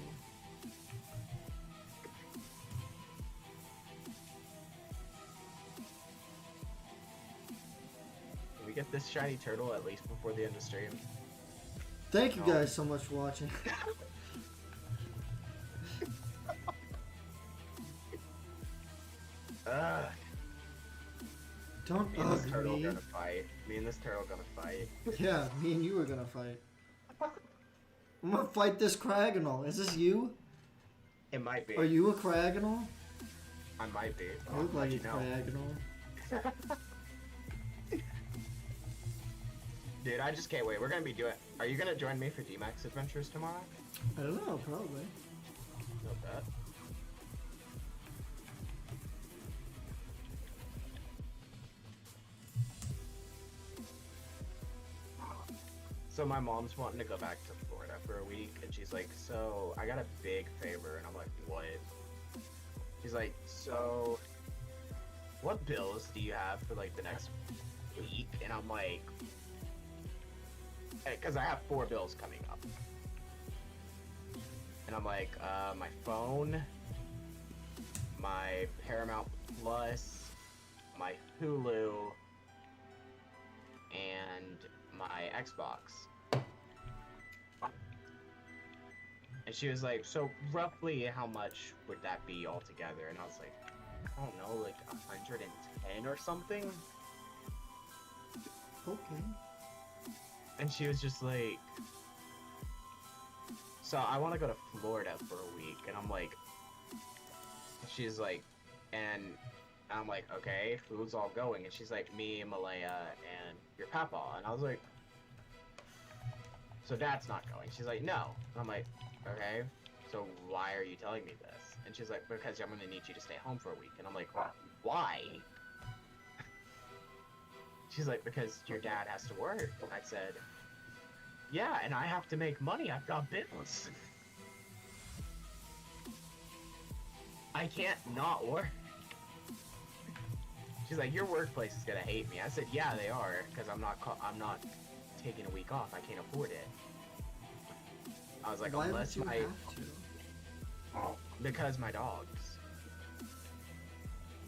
Can we get this shiny turtle at least before the end of stream? Thank you guys so much for watching. Don't Me and this ugh turtle me. gonna fight. Me and this turtle gonna fight. Yeah, me and you are gonna fight. I'm gonna fight this Cragonal. Is this you? It might be. Are you a Cragonal? I might be. You look like a you know. Cragonal. Dude, I just can't wait. We're gonna be doing. Are you gonna join me for D-Max Adventures tomorrow? I don't know, probably. No bet. So my mom's wanting to go back to Florida for a week, and she's like, "So I got a big favor," and I'm like, "What?" She's like, "So, what bills do you have for like the next week?" And I'm like, because I have 4 bills coming up. And I'm like, my phone, my Paramount Plus, my Hulu, and my Xbox. And she was like, so roughly how much would that be altogether? And I was like, I don't know, like 110 or something? Okay. And she was just like, so I want to go to Florida for a week. And I'm like, she's like, and I'm like, okay, who's all going? And she's like, me, Malaya, and your papa. And I was like, so Dad's not going. She's like, no. And I'm like, okay, so why are you telling me this? And she's like, because I'm going to need you to stay home for a week. And I'm like, why? She's like, because your dad has to work. And I said, yeah, and I have to make money. I've got bills. I can't not work. She's like, your workplace is gonna hate me. I said, yeah, they are, because I'm not taking a week off. I can't afford it. I was like, Why unless would you my have to? because my dogs.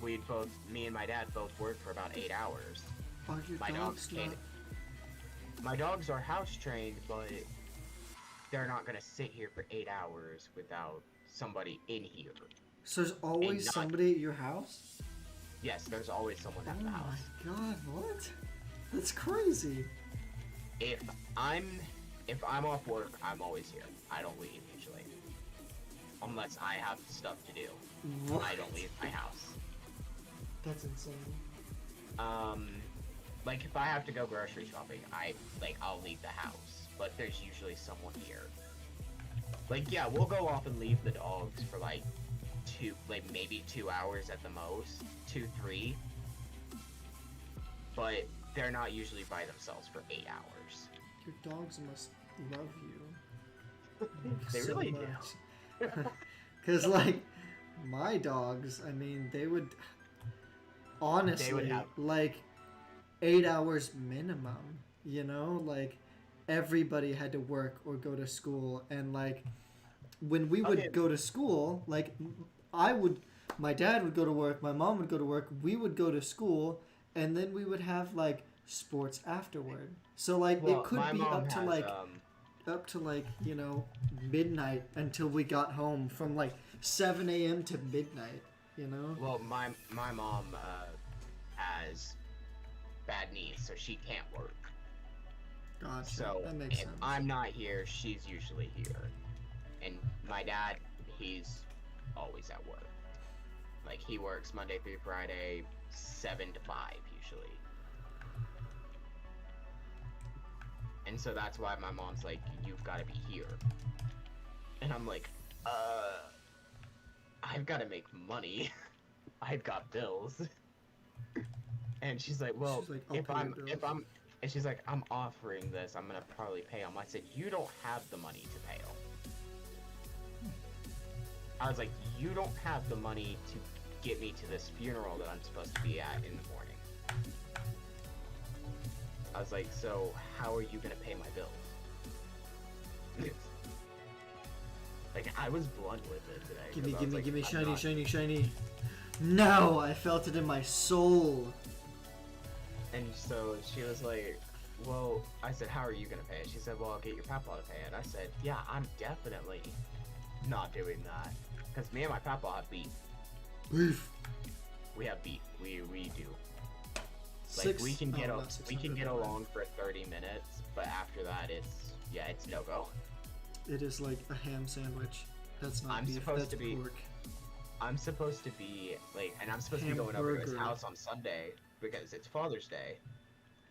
Me and my dad both work for about 8 hours. Are your My dogs dogs can't. not? My dogs are house trained, but they're not gonna sit here for 8 hours without somebody in here. So there's always not- somebody at your house? Yes, there's always someone Oh at the house. my god, what? That's crazy. If I'm off work, I'm always here. I don't leave usually. unless I have stuff to do. What? I don't leave my house. That's insane. Like if I have to go grocery shopping, I'll leave the house, but there's usually someone here. Like, yeah, we'll go off and leave the dogs for like maybe 2 hours at the most, 2, 3. But they're not usually by themselves for 8 hours. Your dogs must love you. They so really much. Because, like, my dogs, I mean, they would honestly, have... like, 8 hours minimum, you know? Like, everybody had to work or go to school. And, like, when we would go to school, like, my dad would go to work, my mom would go to work, we would go to school, and then we would have, like, sports afterward. So, like, Well, it could my be mom up to like, you know, midnight until we got home, from like 7 a.m. to midnight, you know? Well, my mom has bad knees, so she can't work. Gotcha. So that makes if sense. I'm not here, she's usually here. And my dad, he's always at work. Like, he works Monday through Friday, 7 to 5 usually. And so that's why my mom's like, you've got to be here. And I'm like, I've got to make money. I've got bills. And she's like, well, she's like, and she's like, I'm offering this, I'm gonna probably pay them. I said, you don't have the money to pay them. I was like, you don't have the money to get me to this funeral that I'm supposed to be at in the morning. I was like, so how are you gonna pay my bills? Like, I was blunt with it today. Give me, shiny. No, I felt it in my soul. And so she was like, well, I said, how are you gonna pay it? She said, well, I'll get your papa to pay it. I said, yeah, I'm definitely not doing that. Because me and my papa have beef. Beef. We have beef. We do. Like, we can get along for 30 minutes, but after that, it's no-go. It is like a ham sandwich. That's not beef, that's pork. I'm supposed to be, like, and I'm supposed to be going over to his house on Sunday because it's Father's Day,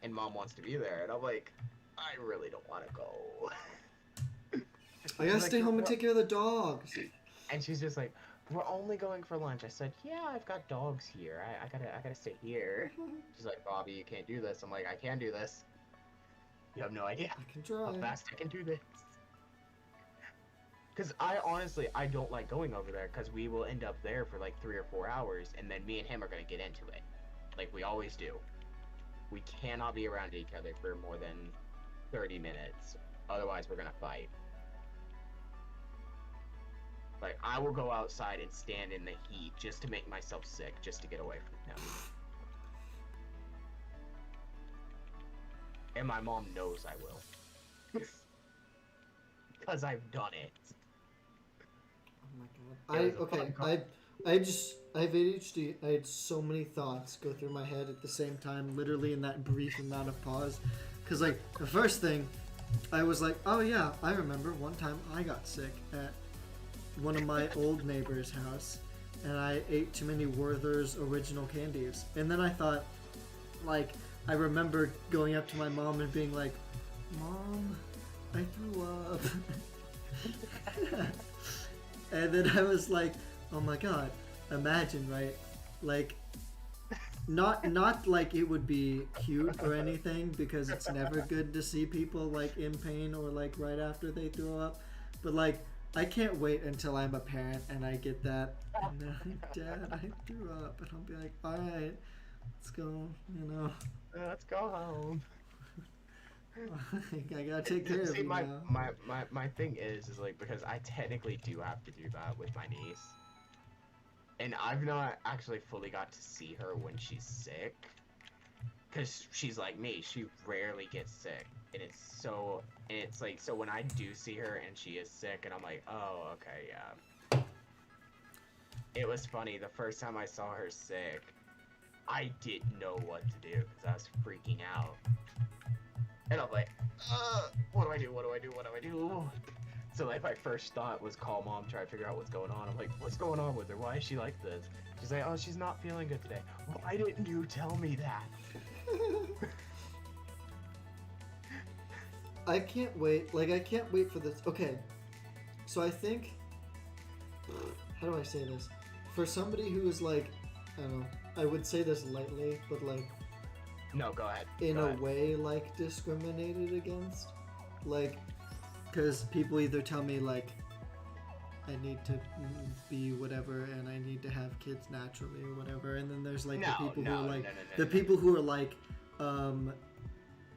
and Mom wants to be there, and I'm like, I really don't want to go. I gotta stay home and take care of the dogs. And she's just like, we're only going for lunch. I said, yeah, I've got dogs here. I gotta stay here. She's like, Bobby, you can't do this. I'm like, I can do this. You have no idea I can try. how fast I can do this. Because I don't like going over there because we will end up there for like 3 or 4 hours, and then me and him are going to get into it. Like we always do. We cannot be around each other for more than 30 minutes. Otherwise, we're going to fight. Like, I will go outside and stand in the heat just to make myself sick, just to get away from him. And my mom knows I will. Because I've done it. Oh my god. I have ADHD. I had so many thoughts go through my head at the same time, literally in that brief amount of pause. Because, like, the first thing, I was like, oh yeah, I remember one time I got sick at one of my old neighbor's house, and I ate too many Werther's original candies. And then I thought, like, I remember going up to my mom and being like, Mom, I threw up. And then I was like, oh my god, imagine, right? Like, not like it would be cute or anything, because it's never good to see people like in pain or like right after they throw up, but like, I can't wait until I'm a parent and I get that, and then, Dad, I threw up, and I'll be like, alright, let's go, you know. Let's go home. I gotta take care of you now. My thing is like, because I technically do have to do that with my niece. And I've not actually fully got to see her when she's sick. Because she's like me, she rarely gets sick. And it's like, so when I do see her and she is sick, and I'm like, oh, okay, yeah. It was funny, the first time I saw her sick, I didn't know what to do, because I was freaking out. And I'm like, what do I do? So like my first thought was call mom, try to figure out what's going on. I'm like, what's going on with her? Why is she like this? She's like, oh, she's not feeling good today. Why didn't you tell me that? I can't wait. Like, I can't wait for this. Okay. So I think, how do I say this? For somebody who is like, I don't know, I would say this lightly, but like, No, go ahead. in Go a ahead. way, like, discriminated against. Like, because people either tell me, like, I need to be whatever and I need to have kids naturally or whatever. And then there's, like, the people who are like, the people who are like,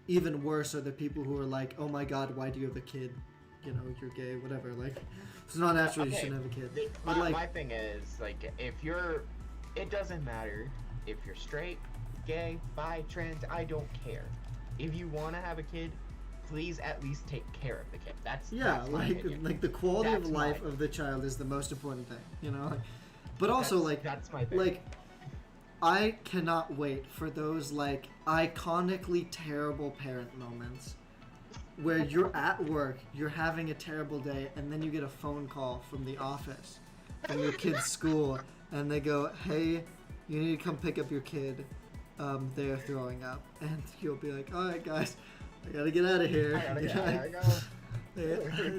even worse are the people who are like, oh my god, why do you have a kid? You know, you're gay, whatever. Like, it's not natural, you shouldn't have a kid. But like, my thing is, like, if you're, it doesn't matter if you're straight, gay, bi, trans, I don't care. If you want to have a kid, please at least take care of the kid. That's my opinion. like the quality That's of life my- of the child is the most important thing, you know? Like, but also, like, that's my thing. like, I cannot wait for those, like, iconically terrible parent moments where you're at work, you're having a terrible day, and then you get a phone call from the office, from your kid's school, and they go, hey, you need to come pick up your kid. They're throwing up. And you'll be like, all right, guys, I gotta get out of here. I gotta go.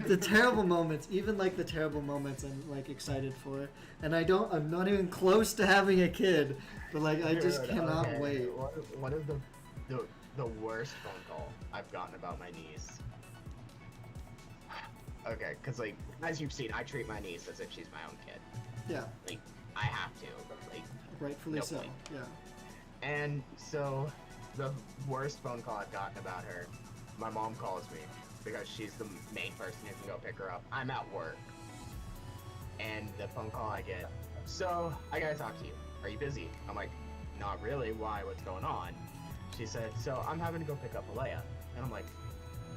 The terrible moments, even like the terrible moments, I'm like excited for. And I'm not even close to having a kid, but like I just Dude, cannot okay. wait. What is the worst phone call I've gotten about my niece? Okay, because like as you've seen, I treat my niece as if she's my own kid. Yeah, Like I have to. Like, rightfully No so. point. Yeah. and so the worst phone call I've gotten about her, my mom calls me because she's the main person who can go pick her up. I'm at work, and the phone call I get, so I gotta talk to you. Are you busy? I'm like, not really. Why? What's going on? She said, so I'm having to go pick up Alea. And I'm like,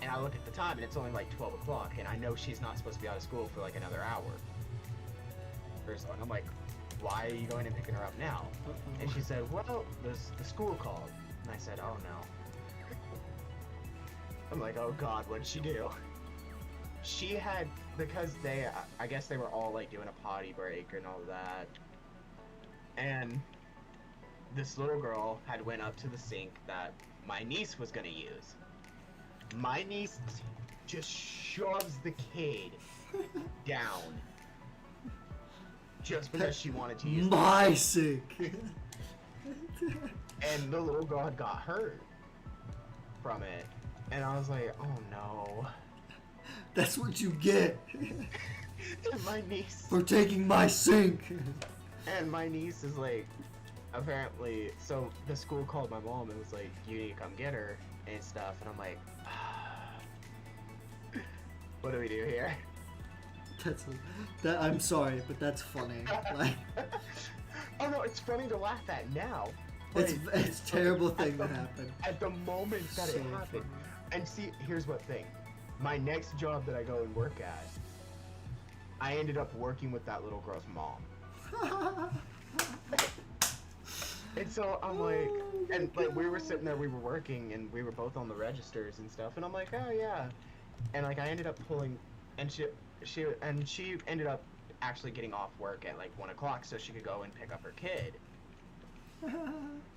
and I look at the time and it's only like 12 o'clock and I know she's not supposed to be out of school for like another hour. Or so. And I'm like, why are you going and picking her up now? And she said, well, the school called. And I said, oh no. I'm like, oh god, what did she do? She had, because I guess they were all like doing a potty break and all that. And this little girl had went up to the sink that my niece was gonna use. My niece just shoves the kid down just because she wanted to use My sink. and the little girl had got hurt from it. And I was like, oh no. That's what you get And my niece for taking my sink. and my niece is like, apparently, so the school called my mom and was like, you need to come get her and stuff. And I'm like, what do we do here? I'm sorry, but that's funny. Like, Oh no, it's funny to laugh at now. it's but a terrible thing that happened. At the moment that So it happened. funny. And see, here's what thing. My next job that I go and work at, I ended up working with that little girl's mom. And so I'm like, and like we were sitting there, we were working, and we were both on the registers and stuff, and I'm like, oh yeah, and like I ended up pulling, and she ended up actually getting off work at like 1 o'clock so she could go and pick up her kid.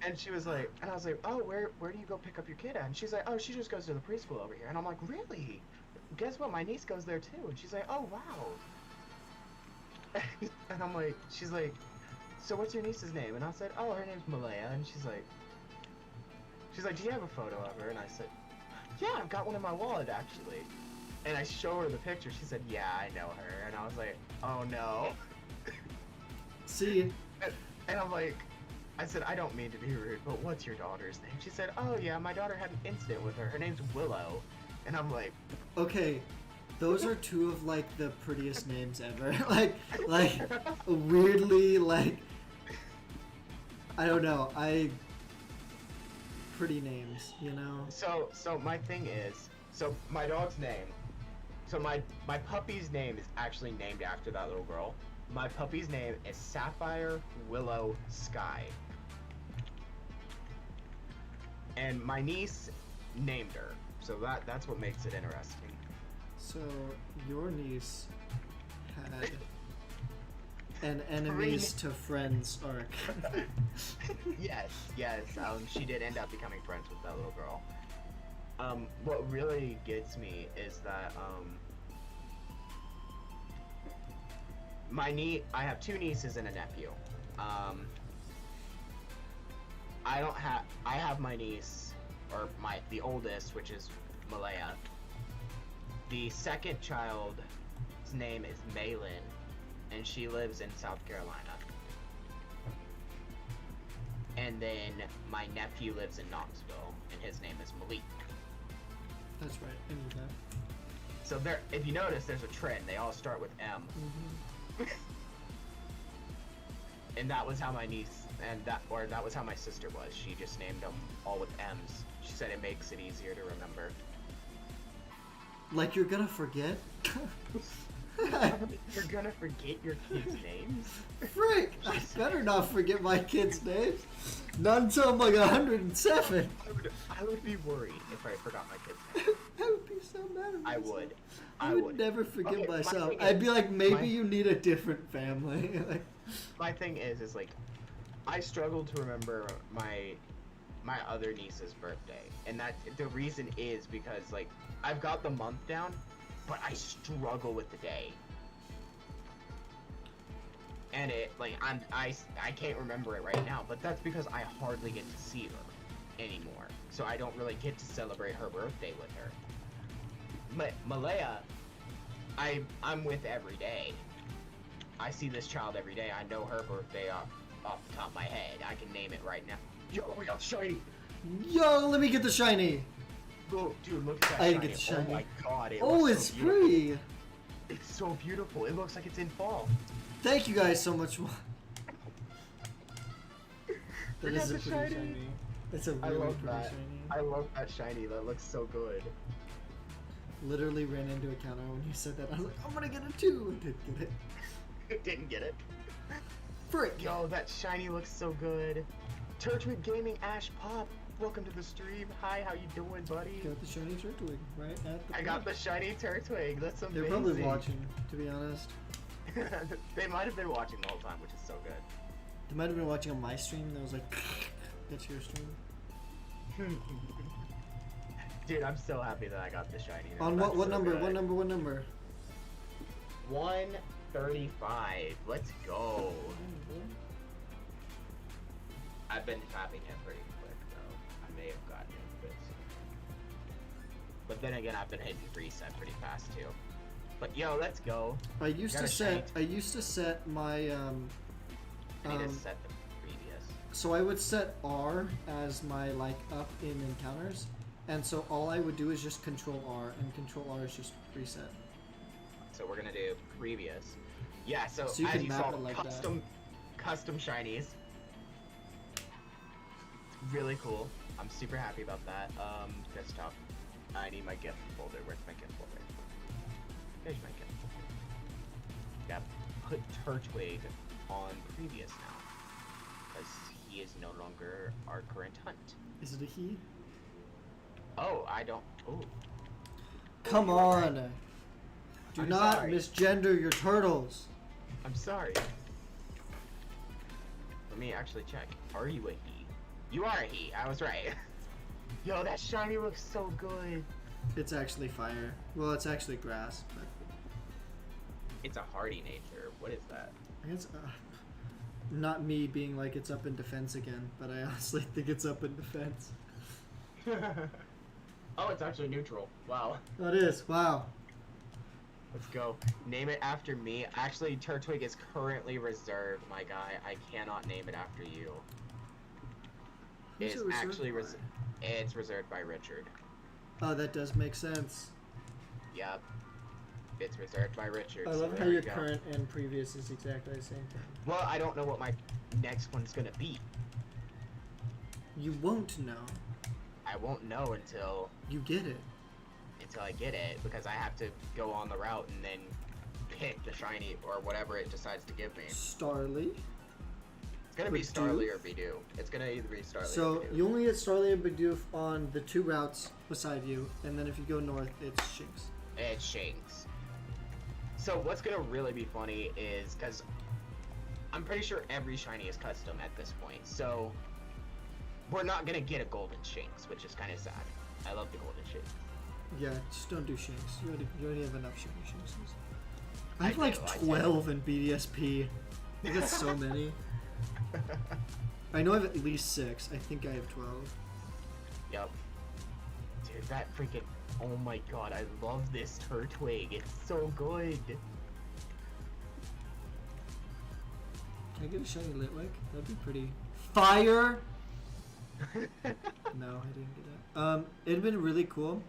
And she was like, and I was like, oh, where do you go pick up your kid at? And she's like, oh, she just goes to the preschool over here. And I'm like, really? Guess what? My niece goes there too. And she's like, oh wow. And I'm like, she's like, so what's your niece's name? And I said, oh, her name's Malaya. And she's like, do you have a photo of her? And I said, yeah, I've got one in my wallet actually. And I show her the picture. She said, yeah, I know her. And I was like, oh no. See, And I'm like, I said, I don't mean to be rude, but what's your daughter's name? She said, oh yeah, my daughter had an incident with her. Her name's Willow. And I'm like, okay, those are two of like the prettiest names ever. like weirdly, like, I don't know, pretty names, you know? so my thing is, so my dog's name, so my puppy's name is actually named after that little girl. My puppy's name is Sapphire Willow Sky. And my niece named her. So that's what makes it interesting. So your niece had an enemies to friends arc. Yes. She did end up becoming friends with that little girl. What really gets me is that I have two nieces and a nephew. I have my niece, or the oldest, which is Malaya. The second child's name is Malin, and she lives in South Carolina. And then my nephew lives in Knoxville, and his name is Malik. That's right. I knew that. So there, if you notice, there's a trend. They all start with M. Mm-hmm. And that was how my niece, that was how my sister was. She just named them all with M's. She said it makes it easier to remember. Like you're gonna forget? You're gonna forget your kids' names? Frick! I better not forget my kids' names. Not until I'm like 107. I would be worried if I forgot my kids' names. I would be so mad at myself. I I would would. never forget Okay, my myself. thing I'd is- be like, maybe you need a different family. Like, My thing is like, I struggle to remember my other niece's birthday, and that the reason is because like I've got the month down, but I struggle with the day. And it like I can't remember it right now, but that's because I hardly get to see her anymore, so I don't really get to celebrate her birthday with her. But Malaya, I'm with every day. I see this child every day. I know her birthday off the top of my head. I can name it right now. Yo, we got shiny. yo, let me get the shiny. Oh, dude, look at that I shiny. get shiny. Oh my god, it Oh, looks it's so beautiful. free. It's so beautiful. It looks like it's in fall. Thank you guys so much. That Look is at a the pretty shiny. shiny. It's a I really love pretty that. shiny. I love that shiny. That looks so good. Literally ran into a counter when you said that. I was like, I'm gonna get a 2. Didn't get it. Didn't get it. Frick. Yo, that shiny looks so good. Turtwig Gaming Ash Pop, welcome to the stream. Hi, how you doing, buddy? Got the shiny Turtwig right at the I got the shiny Turtwig. That's amazing. They're probably watching, to be honest. They might have been watching the whole time, which is so good. They might have been watching on my stream that was like, that's your stream. Dude, I'm so happy that I got the shiny. On That's what so number? good. What number? What number? 135. Let's go. I've been tapping it pretty quick though. I may have gotten it a bit soon. But then again, I've been hitting reset pretty fast too. But yo, let's go. I used Got to a set. shiny. I used to set my I need to set the previous. So I would set R as my like up in encounters, and so all I would do is just control R, and control R is just reset. So we're gonna do previous. Yeah, so, So you as can you map saw, it like that. custom shinies. Really cool. I'm super happy about that. Desktop. I need my gift folder. Where's my gift folder? There's my gift folder. Yeah, put Turtwig on previous now, because he is no longer our current hunt. Is it a he? Oh, I don't. Oh. Come you are on! right. Do I'm not sorry. misgender your turtles. I'm sorry. Let me actually check. Are you a he? You are a he. I was right. Yo, that shiny looks so good. It's actually fire. Well, it's actually grass, but It's a hardy nature. What is that? it's not me being like it's up in defense again, but I honestly think it's up in defense. Oh, it's actually neutral. Wow. That is. Wow. Let's go. Name it after me. Actually, Turtwig is currently reserved, my guy. I cannot name it after you. Who's It's it reserved actually by? it's reserved by Richard. Oh, that does make sense. Yep. It's reserved by Richard. I so love how there we your go. current and previous is exactly the same thing. Well, I don't know what my next one's gonna be. You won't know. I won't know until You get it. I get it, because I have to go on the route and then pick the shiny or whatever it decides to give me. Starly. It's gonna be Bidoof? Starly or Bidoof. It's gonna either be Starly So or Bidoof. you only get Starly and Bidoof on the 2 routes beside you, and then if you go north, it's Shinx. It's Shanks. So what's gonna really be funny is, because I'm pretty sure every shiny is custom at this point, so we're not gonna get a golden Shanks, which is kind of sad. I love the golden Shanks. Yeah, just don't do Shanks. You already have enough shiny Shankses. I I have like do, I do. 12 in BDSP. I got so many. I know I have at least 6. I think I have 12. Yep. Dude, that freaking... Oh my god, I love this Turtwig. It's so good. Can I get a shiny Litwick? That'd be pretty... Fire! No, I didn't get it. It'd been really cool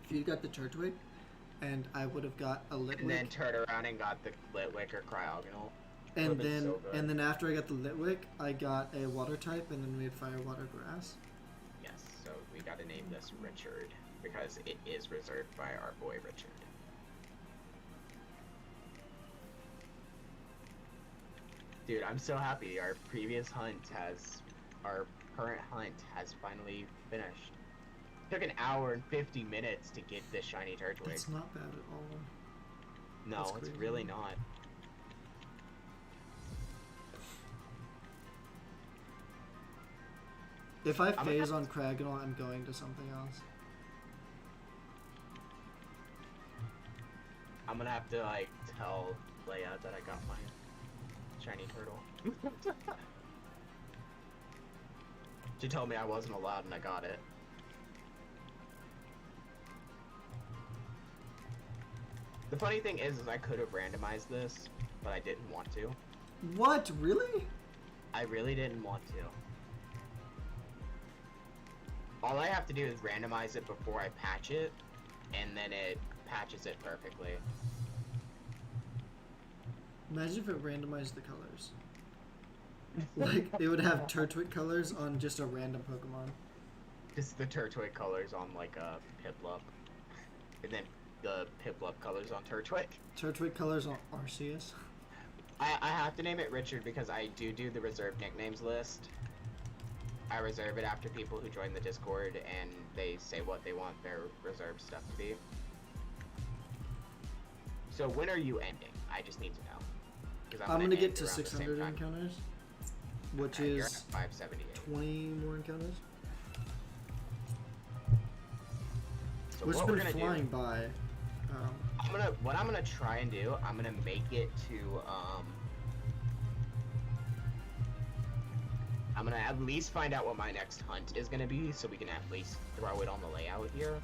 if you got the Turtwig, and I would have got a Litwick. And then turn around and got the Litwick or Cryogonal. And Would've been then, so good. and then after I got the Litwick, I got a Water type, and then we had Fire, Water, Grass. Yes, so we gotta name this Richard, because it is reserved by our boy Richard. Dude, I'm so happy. Our current hunt has finally finished. Took an hour and 50 minutes to get this shiny Turtwig. It's not bad at all. No, that's it's crazy. really not. If I gonna phase have on Cragganol, I'm going to something else. I'm gonna have to, like, tell Leia that I got my shiny turtle. She told me I wasn't allowed and I got it. The funny thing is I could have randomized this, but I didn't want to. What? Really? I really didn't want to. All I have to do is randomize it before I patch it, and then it patches it perfectly. Imagine if it randomized the colors. Like, it would have Turtwig colors on just a random Pokemon. Just the Turtwig colors on, like, a Piplup. And then the Piplup colors on Turtwig. Turtwig colors on Arceus. I have to name it Richard because I do the reserved nicknames list. I reserve it after people who join the Discord and they say what they want their reserved stuff to be. So when are you ending? I just need to know. 'Cause I'm gonna get end to around the same 600 time. encounters, which Okay, you're at is 578. 20 more encounters. So Which has what we're been gonna flying do, by. what I'm gonna try and do, I'm gonna make it to I'm gonna at least find out what my next hunt is gonna be, so we can at least throw it on the layout here.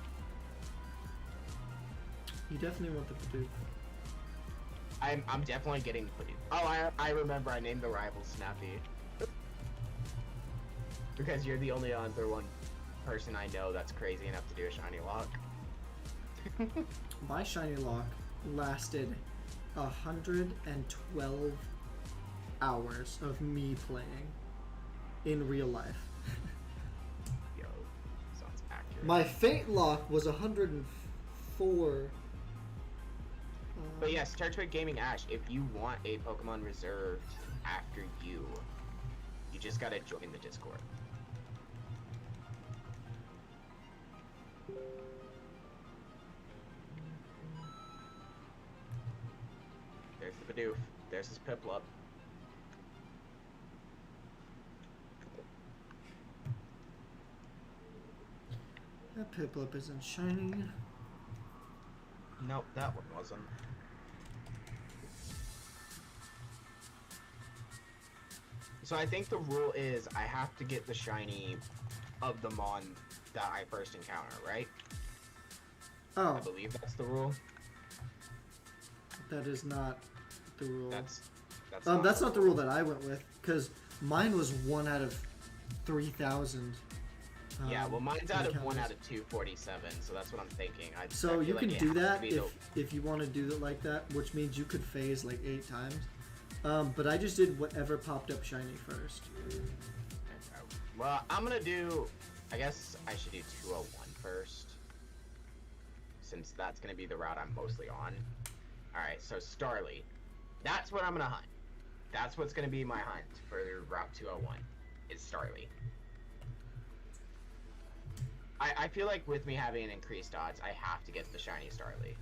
You definitely want the Pidoof. I'm definitely getting the Pidoof. Oh, I remember I named the rival Snappy. Because you're the only other one person I know that's crazy enough to do a shiny lock. My shiny lock lasted 112 hours of me playing in real life. Yo, sounds accurate. My Fate lock was 104. But yes, Turtwig Gaming Ash, if you want a Pokemon reserved after you just gotta join the Discord. There's the Bidoof. There's his Piplup. That Piplup isn't shiny. Nope, that one wasn't. So I think the rule is I have to get the shiny of the Mon that I first encounter, right? Oh, I believe that's the rule. that is not the rule. That's That's not the rule that I went with, because mine was 1 out of 3,000. Yeah, well, mine's out of 1 encounters. out of 247, so that's what I'm thinking. I So feel you like can it do has to that be if you want to do it like that, which means you could phase like 8 times. But I just did whatever popped up shiny first. Well, I'm gonna do. I guess I should do 201 first, since that's gonna be the route I'm mostly on. All right, so Starly, that's what I'm gonna hunt. That's what's gonna be my hunt for Route 201. Is Starly. I I feel like with me having increased odds, I have to get the shiny Starly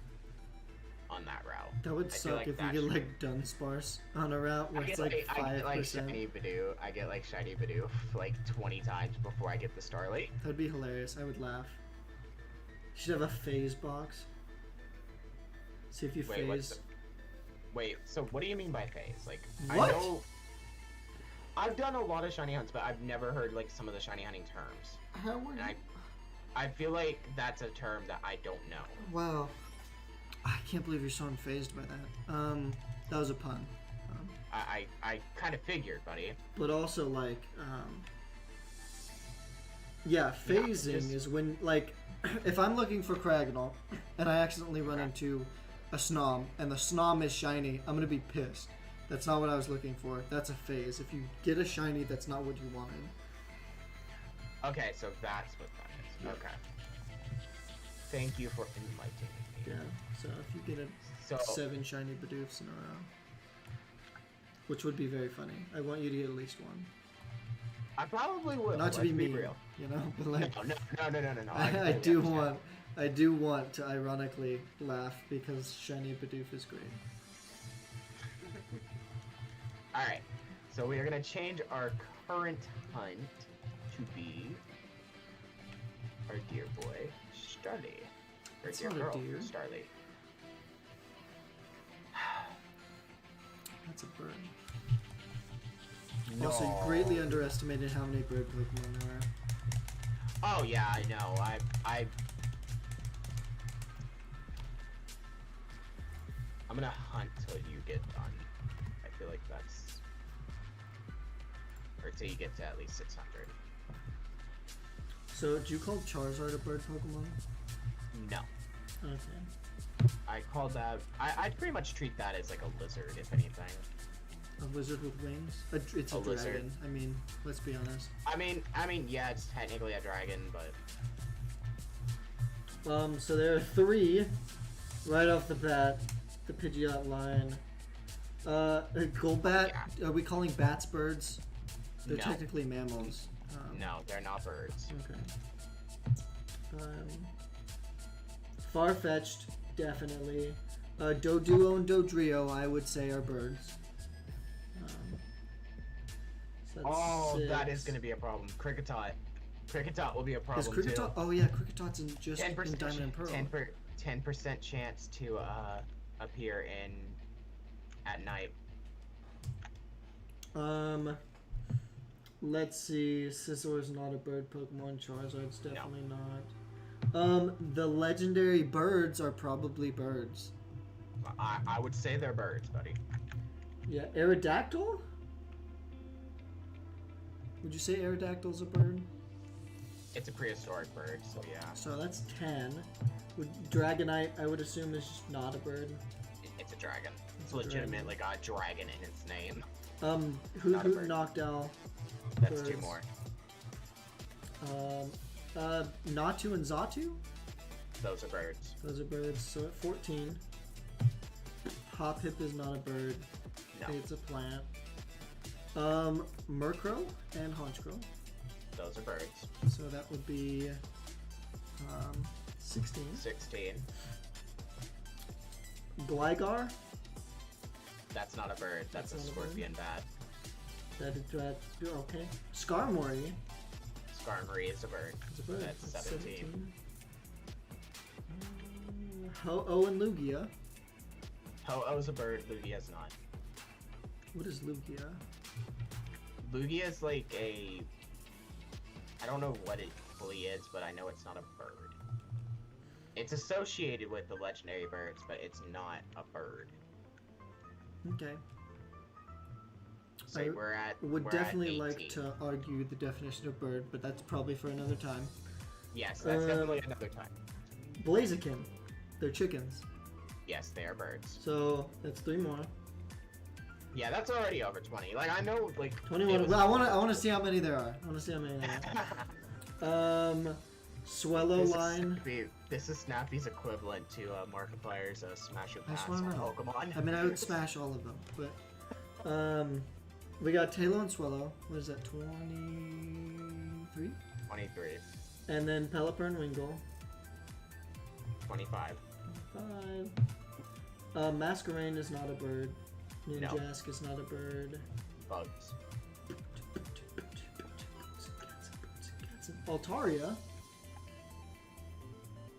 on that route. That would I feel suck like if that you get should- like Dunsparce on a route where it's like 5%. I get like shiny Bidoof. I get like shiny Bidoof like 20 times before I get the Starly. That'd be hilarious. I would laugh. You should have a phase box. See if you Wait, phase. Wait, so what do you mean by phase? Like, What? I know I've done a lot of shiny hunts, but I've never heard like some of the shiny hunting terms. How would And I feel like that's a term that I don't know. Wow. I can't believe you're so unfazed by that. That was a pun. I kind of figured, buddy. But also like, yeah, phasing just- is when like, if I'm looking for Cragnole and I accidentally run into a Snom and the Snom is shiny, I'm gonna be pissed. That's not what I was looking for. That's a phase. If you get a shiny, that's not what you wanted. Okay, so that's what that is. Yeah. Okay. Thank you for enlightening me. Yeah. So if you get So 7 shiny Bidoofs in a row, which would be very funny. I want you to get at least one. I probably will. Not to let's be mean, real. you know, but like No. I totally do understand. I do want to ironically laugh because shiny Bidoof is great. Alright, so we are going to change our current hunt to be our dear boy, Starly. Or It's dear not a girl, deer. Starly. That's a bird. No. Also, you greatly underestimated how many bird Pokemon there are. Oh yeah, I know. I'm gonna hunt till you get done. I feel like that's... Or till you get to at least 600. So, do you call Charizard a bird Pokemon? No. Okay. I call that... I'd pretty much treat that as like a lizard, if anything. A lizard with wings? It's a A dragon. lizard. I mean, let's be honest. I mean, yeah, it's technically a dragon, but... So there are 3 right off the bat. The Pidgeot line. Golbat. Yeah. Are we calling bats birds? They're No. technically mammals. No, they're not birds. Okay. Farfetch'd, definitely. Doduo and Dodrio, I would say, are birds. So that's Oh, that 6. is gonna be a problem. Kricketot. Kricketot will be a Is problem Kricketot? too. Oh yeah, Cricketot's in just in 10% Diamond and Pearl. 10% chance to appear in at night. Let's see. Scissor's not a bird Pokemon. Charizard's definitely not. The legendary birds are probably birds. I would say they're birds, buddy. Yeah, Aerodactyl? Would you say Aerodactyl's a bird? It's a prehistoric bird, so yeah. So that's 10. Dragonite, I would assume, is just not a bird. It's a dragon. It's a legitimately got a dragon in its name. Hoot Not a Hoot bird. Noctowl. That's 2 Birds. more. Natu and Zatu? Those are birds. Those are birds. So at 14. Hoppip is not a bird. No, It's a plant. Murkrow and Honchkrow. those are birds. So that would be 16. 16. Gligar. That's not a bird. That's a That's not a bird? scorpion bat. That okay. Skarmory. Skarmory is a bird. Is a bird. That's 17. Ho-Oh and Lugia. Ho-Oh's a bird. Lugia's not. What is Lugia? Lugia's like a... I don't know what it fully is, but I know it's not a bird. It's associated with the legendary birds, but it's not a bird. Okay. So I we're at Would we're definitely at like 18. to argue the definition of bird, but that's probably for another time. Yes, that's definitely another time. Blaziken. They're chickens. Yes, they are birds. So that's 3 more. Yeah, that's already over 20. Like, I know, like... 21. it was- Well, I want to see how many there are. I want to see how many there are. Swellow This is line. Snappy- This is Snappy's equivalent to Markiplier's Smash and I just Pass wanna on know. Pokemon. I mean, I would smash all of them, but we got Tailo and Swellow. What is that? 23. 23. And then Pelipper and Wingull. 25. 5. Masquerain is not a bird. No. Ninjask is not a bird. Bugs. Altaria.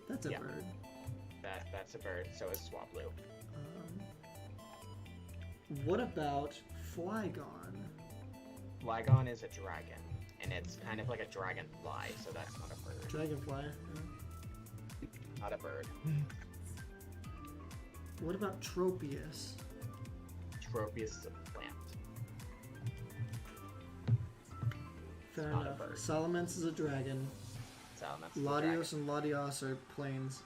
That's a Yeah. bird. That's a bird, so is Swablu. What about Flygon? Flygon is a dragon, and it's kind of like a dragonfly, so that's not a bird. Dragonfly. Not a bird. What about Tropius? Tropius is a plant. Fair not a enough. bird. Salamence is a dragon. Salamence is a Latios dragon. and Latios are planes.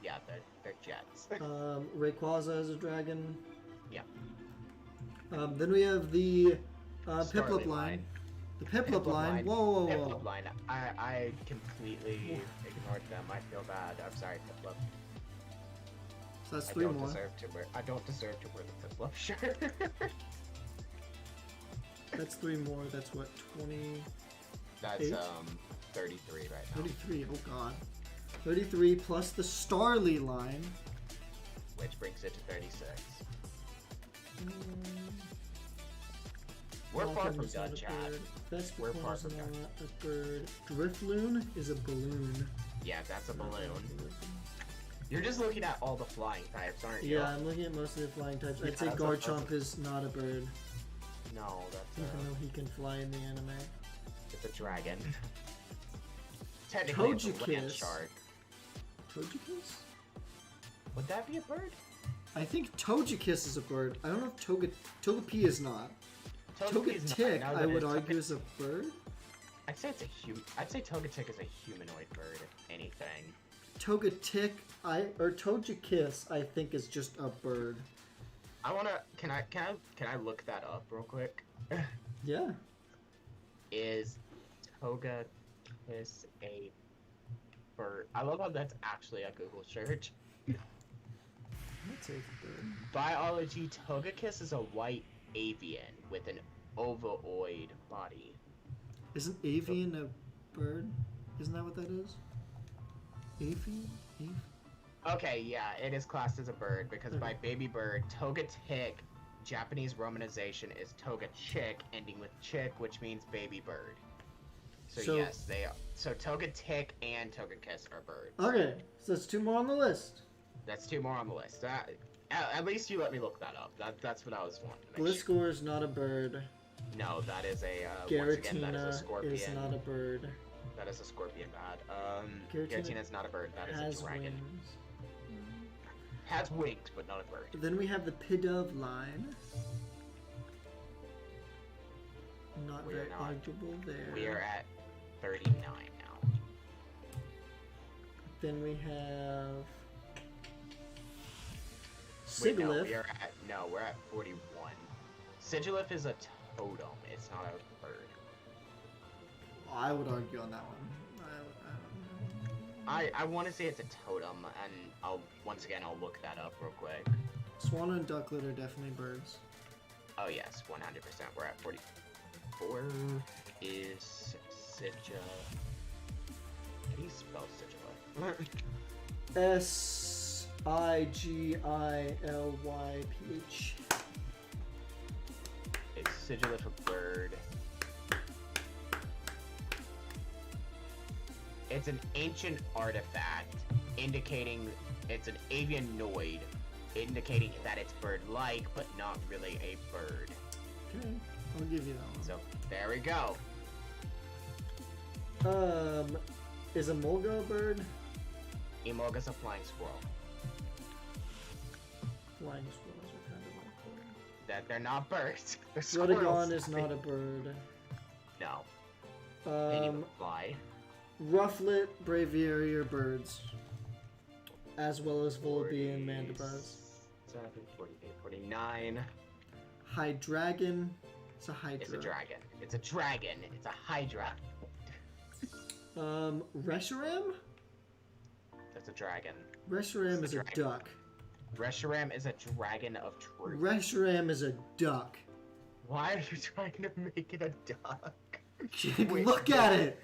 Yeah, they're jets. Rayquaza is a dragon. Yeah. Then we have the Starly Piplup line. The Piplup line. Whoa, whoa, whoa. Piplup line. I completely ignored them. I feel bad. I'm sorry, Piplup. So that's 3 more. I don't deserve to wear the Piplup shirt. That's 3 more. That's what, 20? That's 33 right now. 33. Oh god. 33 plus the Starly line. Which brings it to 36. We're far from done, Chad. We're far from done. Not a bird. Drifloon is a balloon. Yeah, that's a balloon. You're just looking at all the flying types, aren't you? Yeah, I'm looking at most of the flying types. I'd say that's Garchomp is not a bird, No, that's even though he can fly in the anime. it's a dragon. Technically, it's a land Togekiss. shark. Togekiss? Would that be a bird? I think Togekiss is a bird. I don't know if Togepi is not. Togetic, I would argue, is a bird. I'd say it's a I'd say Togetic is a humanoid bird, if anything. Togetic, or Togekiss, I think is just a bird. I wanna. Can I look that up real quick? Yeah. Is Togekiss a bird? I love how that's actually a Google search. I'd say it's a bird. Biology: Togekiss is a white avian with an ovoid body. Isn't avian a bird? Isn't that what that is? Avian? Okay, yeah, it is classed as a bird because by baby bird, Togetic, Japanese romanization is Togechick, ending with chick, which means baby bird. So yes, they are. So Togetic and Togekiss are birds. Okay, so that's 2 more on the list. That's 2 more on the list. At least you let me look that up. That's what I was wanting to make sure. Gliscor is not a bird. No, that is a once again that is a Giratina scorpion. is not a bird. That is a scorpion bad. Giratina Giratina is not a bird. That is Has a dragon. wings. Has wings, but not a bird. Then we have the Pidove line. Not We are very not. arguable there. We are at 39 now. Then we have Wait, Sigilyph. we're at 41. Sigilyph is a totem. It's not a bird. I would argue on that one. I want to say it's a totem, and I'll look that up real quick. Swan and Ducklet are definitely birds. Oh yes, 100%. We're at 44. Is Sigil? How do you spell Sigil? Sigillyph. Is Sigilyph a bird? It's an ancient artifact indicating it's an avianoid, indicating that it's bird-like but not really a bird. Okay, I'll give you that So there we go. one. Is a Mulga a bird? Emolga's a flying squirrel. Flying squirrels are kind of like That they're not birds. They're birds. Rhododon squirrels. is not a bird. No. They didn't even fly. Rufflet, Braviary are birds. As well as Volibee and Mandibuzz. 48, 49. Hydreigon. It's a Hydra. It's a dragon. It's a dragon. It's a hydra. Reshiram? That's a dragon. Reshiram is a dragon. duck. Reshiram is a dragon of truth. Reshiram is a duck. Why are you trying to make it a duck? Look at it!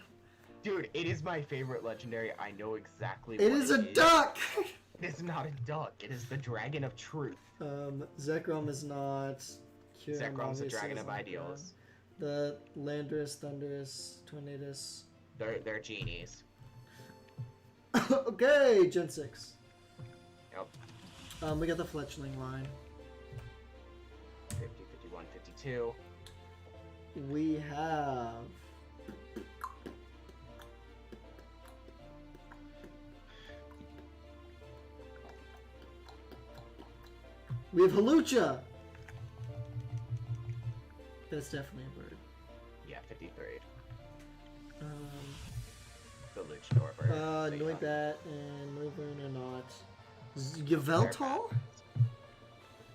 Dude, it is my favorite legendary. I know exactly It what is a duck! It is not a duck. It is the Dragon of Truth. Zekrom is not. Kyurem Zekrom's the obviously Dragon is of not Ideals. good. The Landorus, Thundurus, Tornadus. They're genies. Okay, Gen 6. Yep. We got the Fletchling line. 50, 51, 52. We have... We have Halucha! That's definitely a bird. Yeah, 53. Um, The Luchador bird. Noibat and Noivern are not. Yveltal?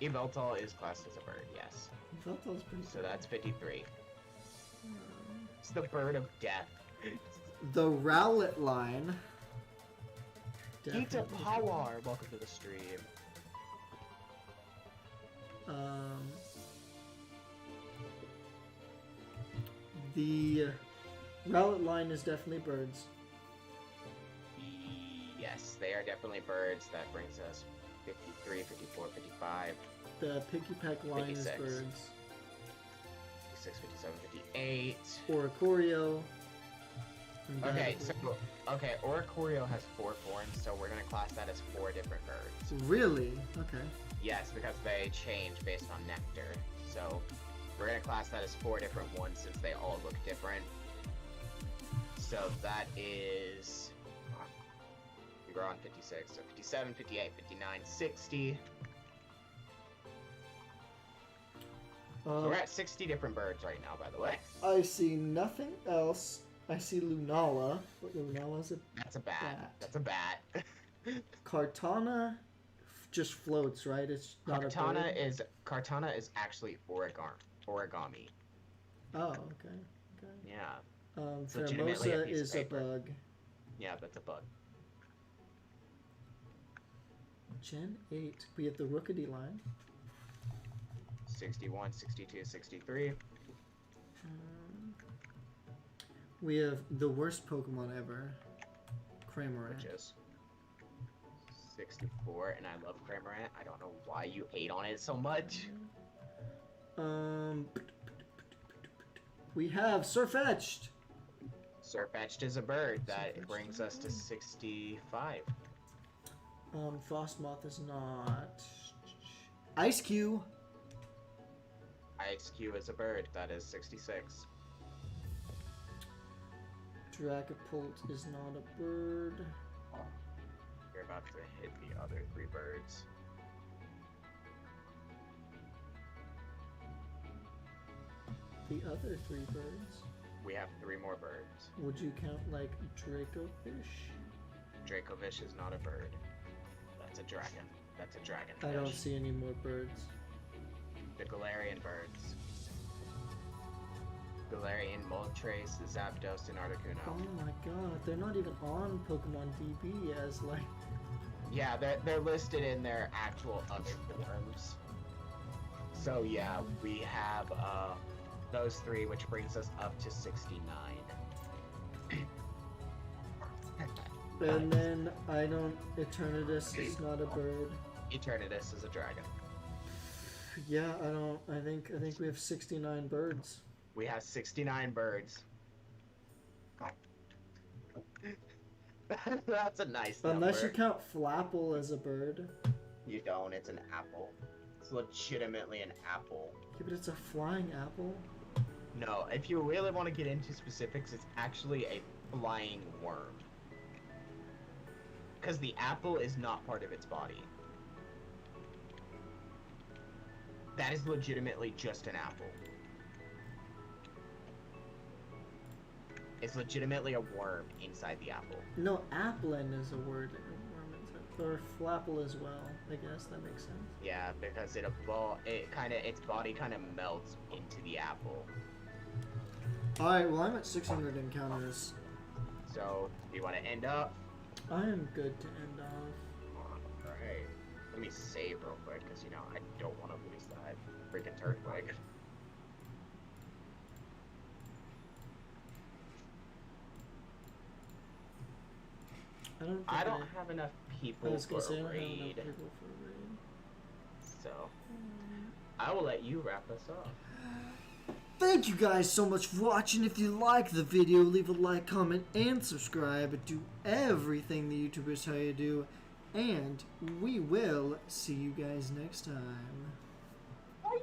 Yveltal is classed as a bird, yes. Yveltal's pretty So that's 53. It's the bird of death. The Rowlet line. Gita Definitely. Power, welcome to the stream. The Rowlet line is definitely birds. Yes, they are definitely birds. That brings us 53, 54, 55, The Piggypack line is 56. birds. 56, 57, 58. Oricorio. and Okay, that- so Oricorio has 4 forms, so we're gonna class that as 4 different birds. Really? Okay. Yes, because they change based on nectar. So we're gonna class that as 4 different ones since they all look different. So that is we're on 56, so 57, 58, 59, 60. So we're at 60 different birds right now, by the way. I see nothing else. I see Lunala, but Lunala's a That's a bat. Bat. That's a bat. Kartana. Just floats, right? It's not a bird. Kartana is actually origami. Oh, okay. Okay. Yeah. Pheromosa legitimately a piece of is a paper. bug. Yeah, that's a bug. Gen 8. We have the Rookity line. 61, 62, 63. We have the worst Pokemon ever. Cramorant. Which is 64, and I love Cramorant. I don't know why you hate on it so much. We have Surfetched. Surfetched is a bird. That Surfetch'd brings is a us to bird. 65. Frostmoth is not. Ice Cube. Ice Cube is a bird. That is 66. Dragapult is not a bird. You're about to hit the other 3 birds. The other 3 birds. We have 3 more birds. Would you count like Dracofish? Dracovish is not a bird. That's a dragon. That's a dragon. I don't see any more birds. The Galarian birds. Galarian, Moltres, Zapdos, and Articuno. Oh my god, they're not even on Pokemon DB as like. Yeah, they're listed in their actual other forms. So yeah, we have those 3, which brings us up to 69. And then I don't. Eternatus is not a bird. Eternatus is a dragon. Yeah, I don't. I think we have 69 birds. We have 69 birds. That's a nice number. Unless you count Flapple as a bird. You don't, it's an apple. It's legitimately an apple. Yeah, but it's a flying apple. No, if you really want to get into specifics, it's actually a flying worm. Because the apple is not part of its body. That is legitimately just an apple. It's legitimately a worm inside the apple. No, Applin is a word. Or Flapple as well. I guess that makes sense. Yeah, because its body kind of melts into the apple. Alright, well I'm at 600 encounters. So, do you want to end up? I am good to end off. Alright. Let me save real quick, because, I don't want to lose that freaking Turtwig. I think don't have enough I people was for gonna say I a don't have enough raid, people for a raid. so I will let you wrap us up. Thank you guys so much for watching. If you like the video, leave a like, comment, and subscribe. Do everything the YouTubers tell you to do. And we will see you guys next time.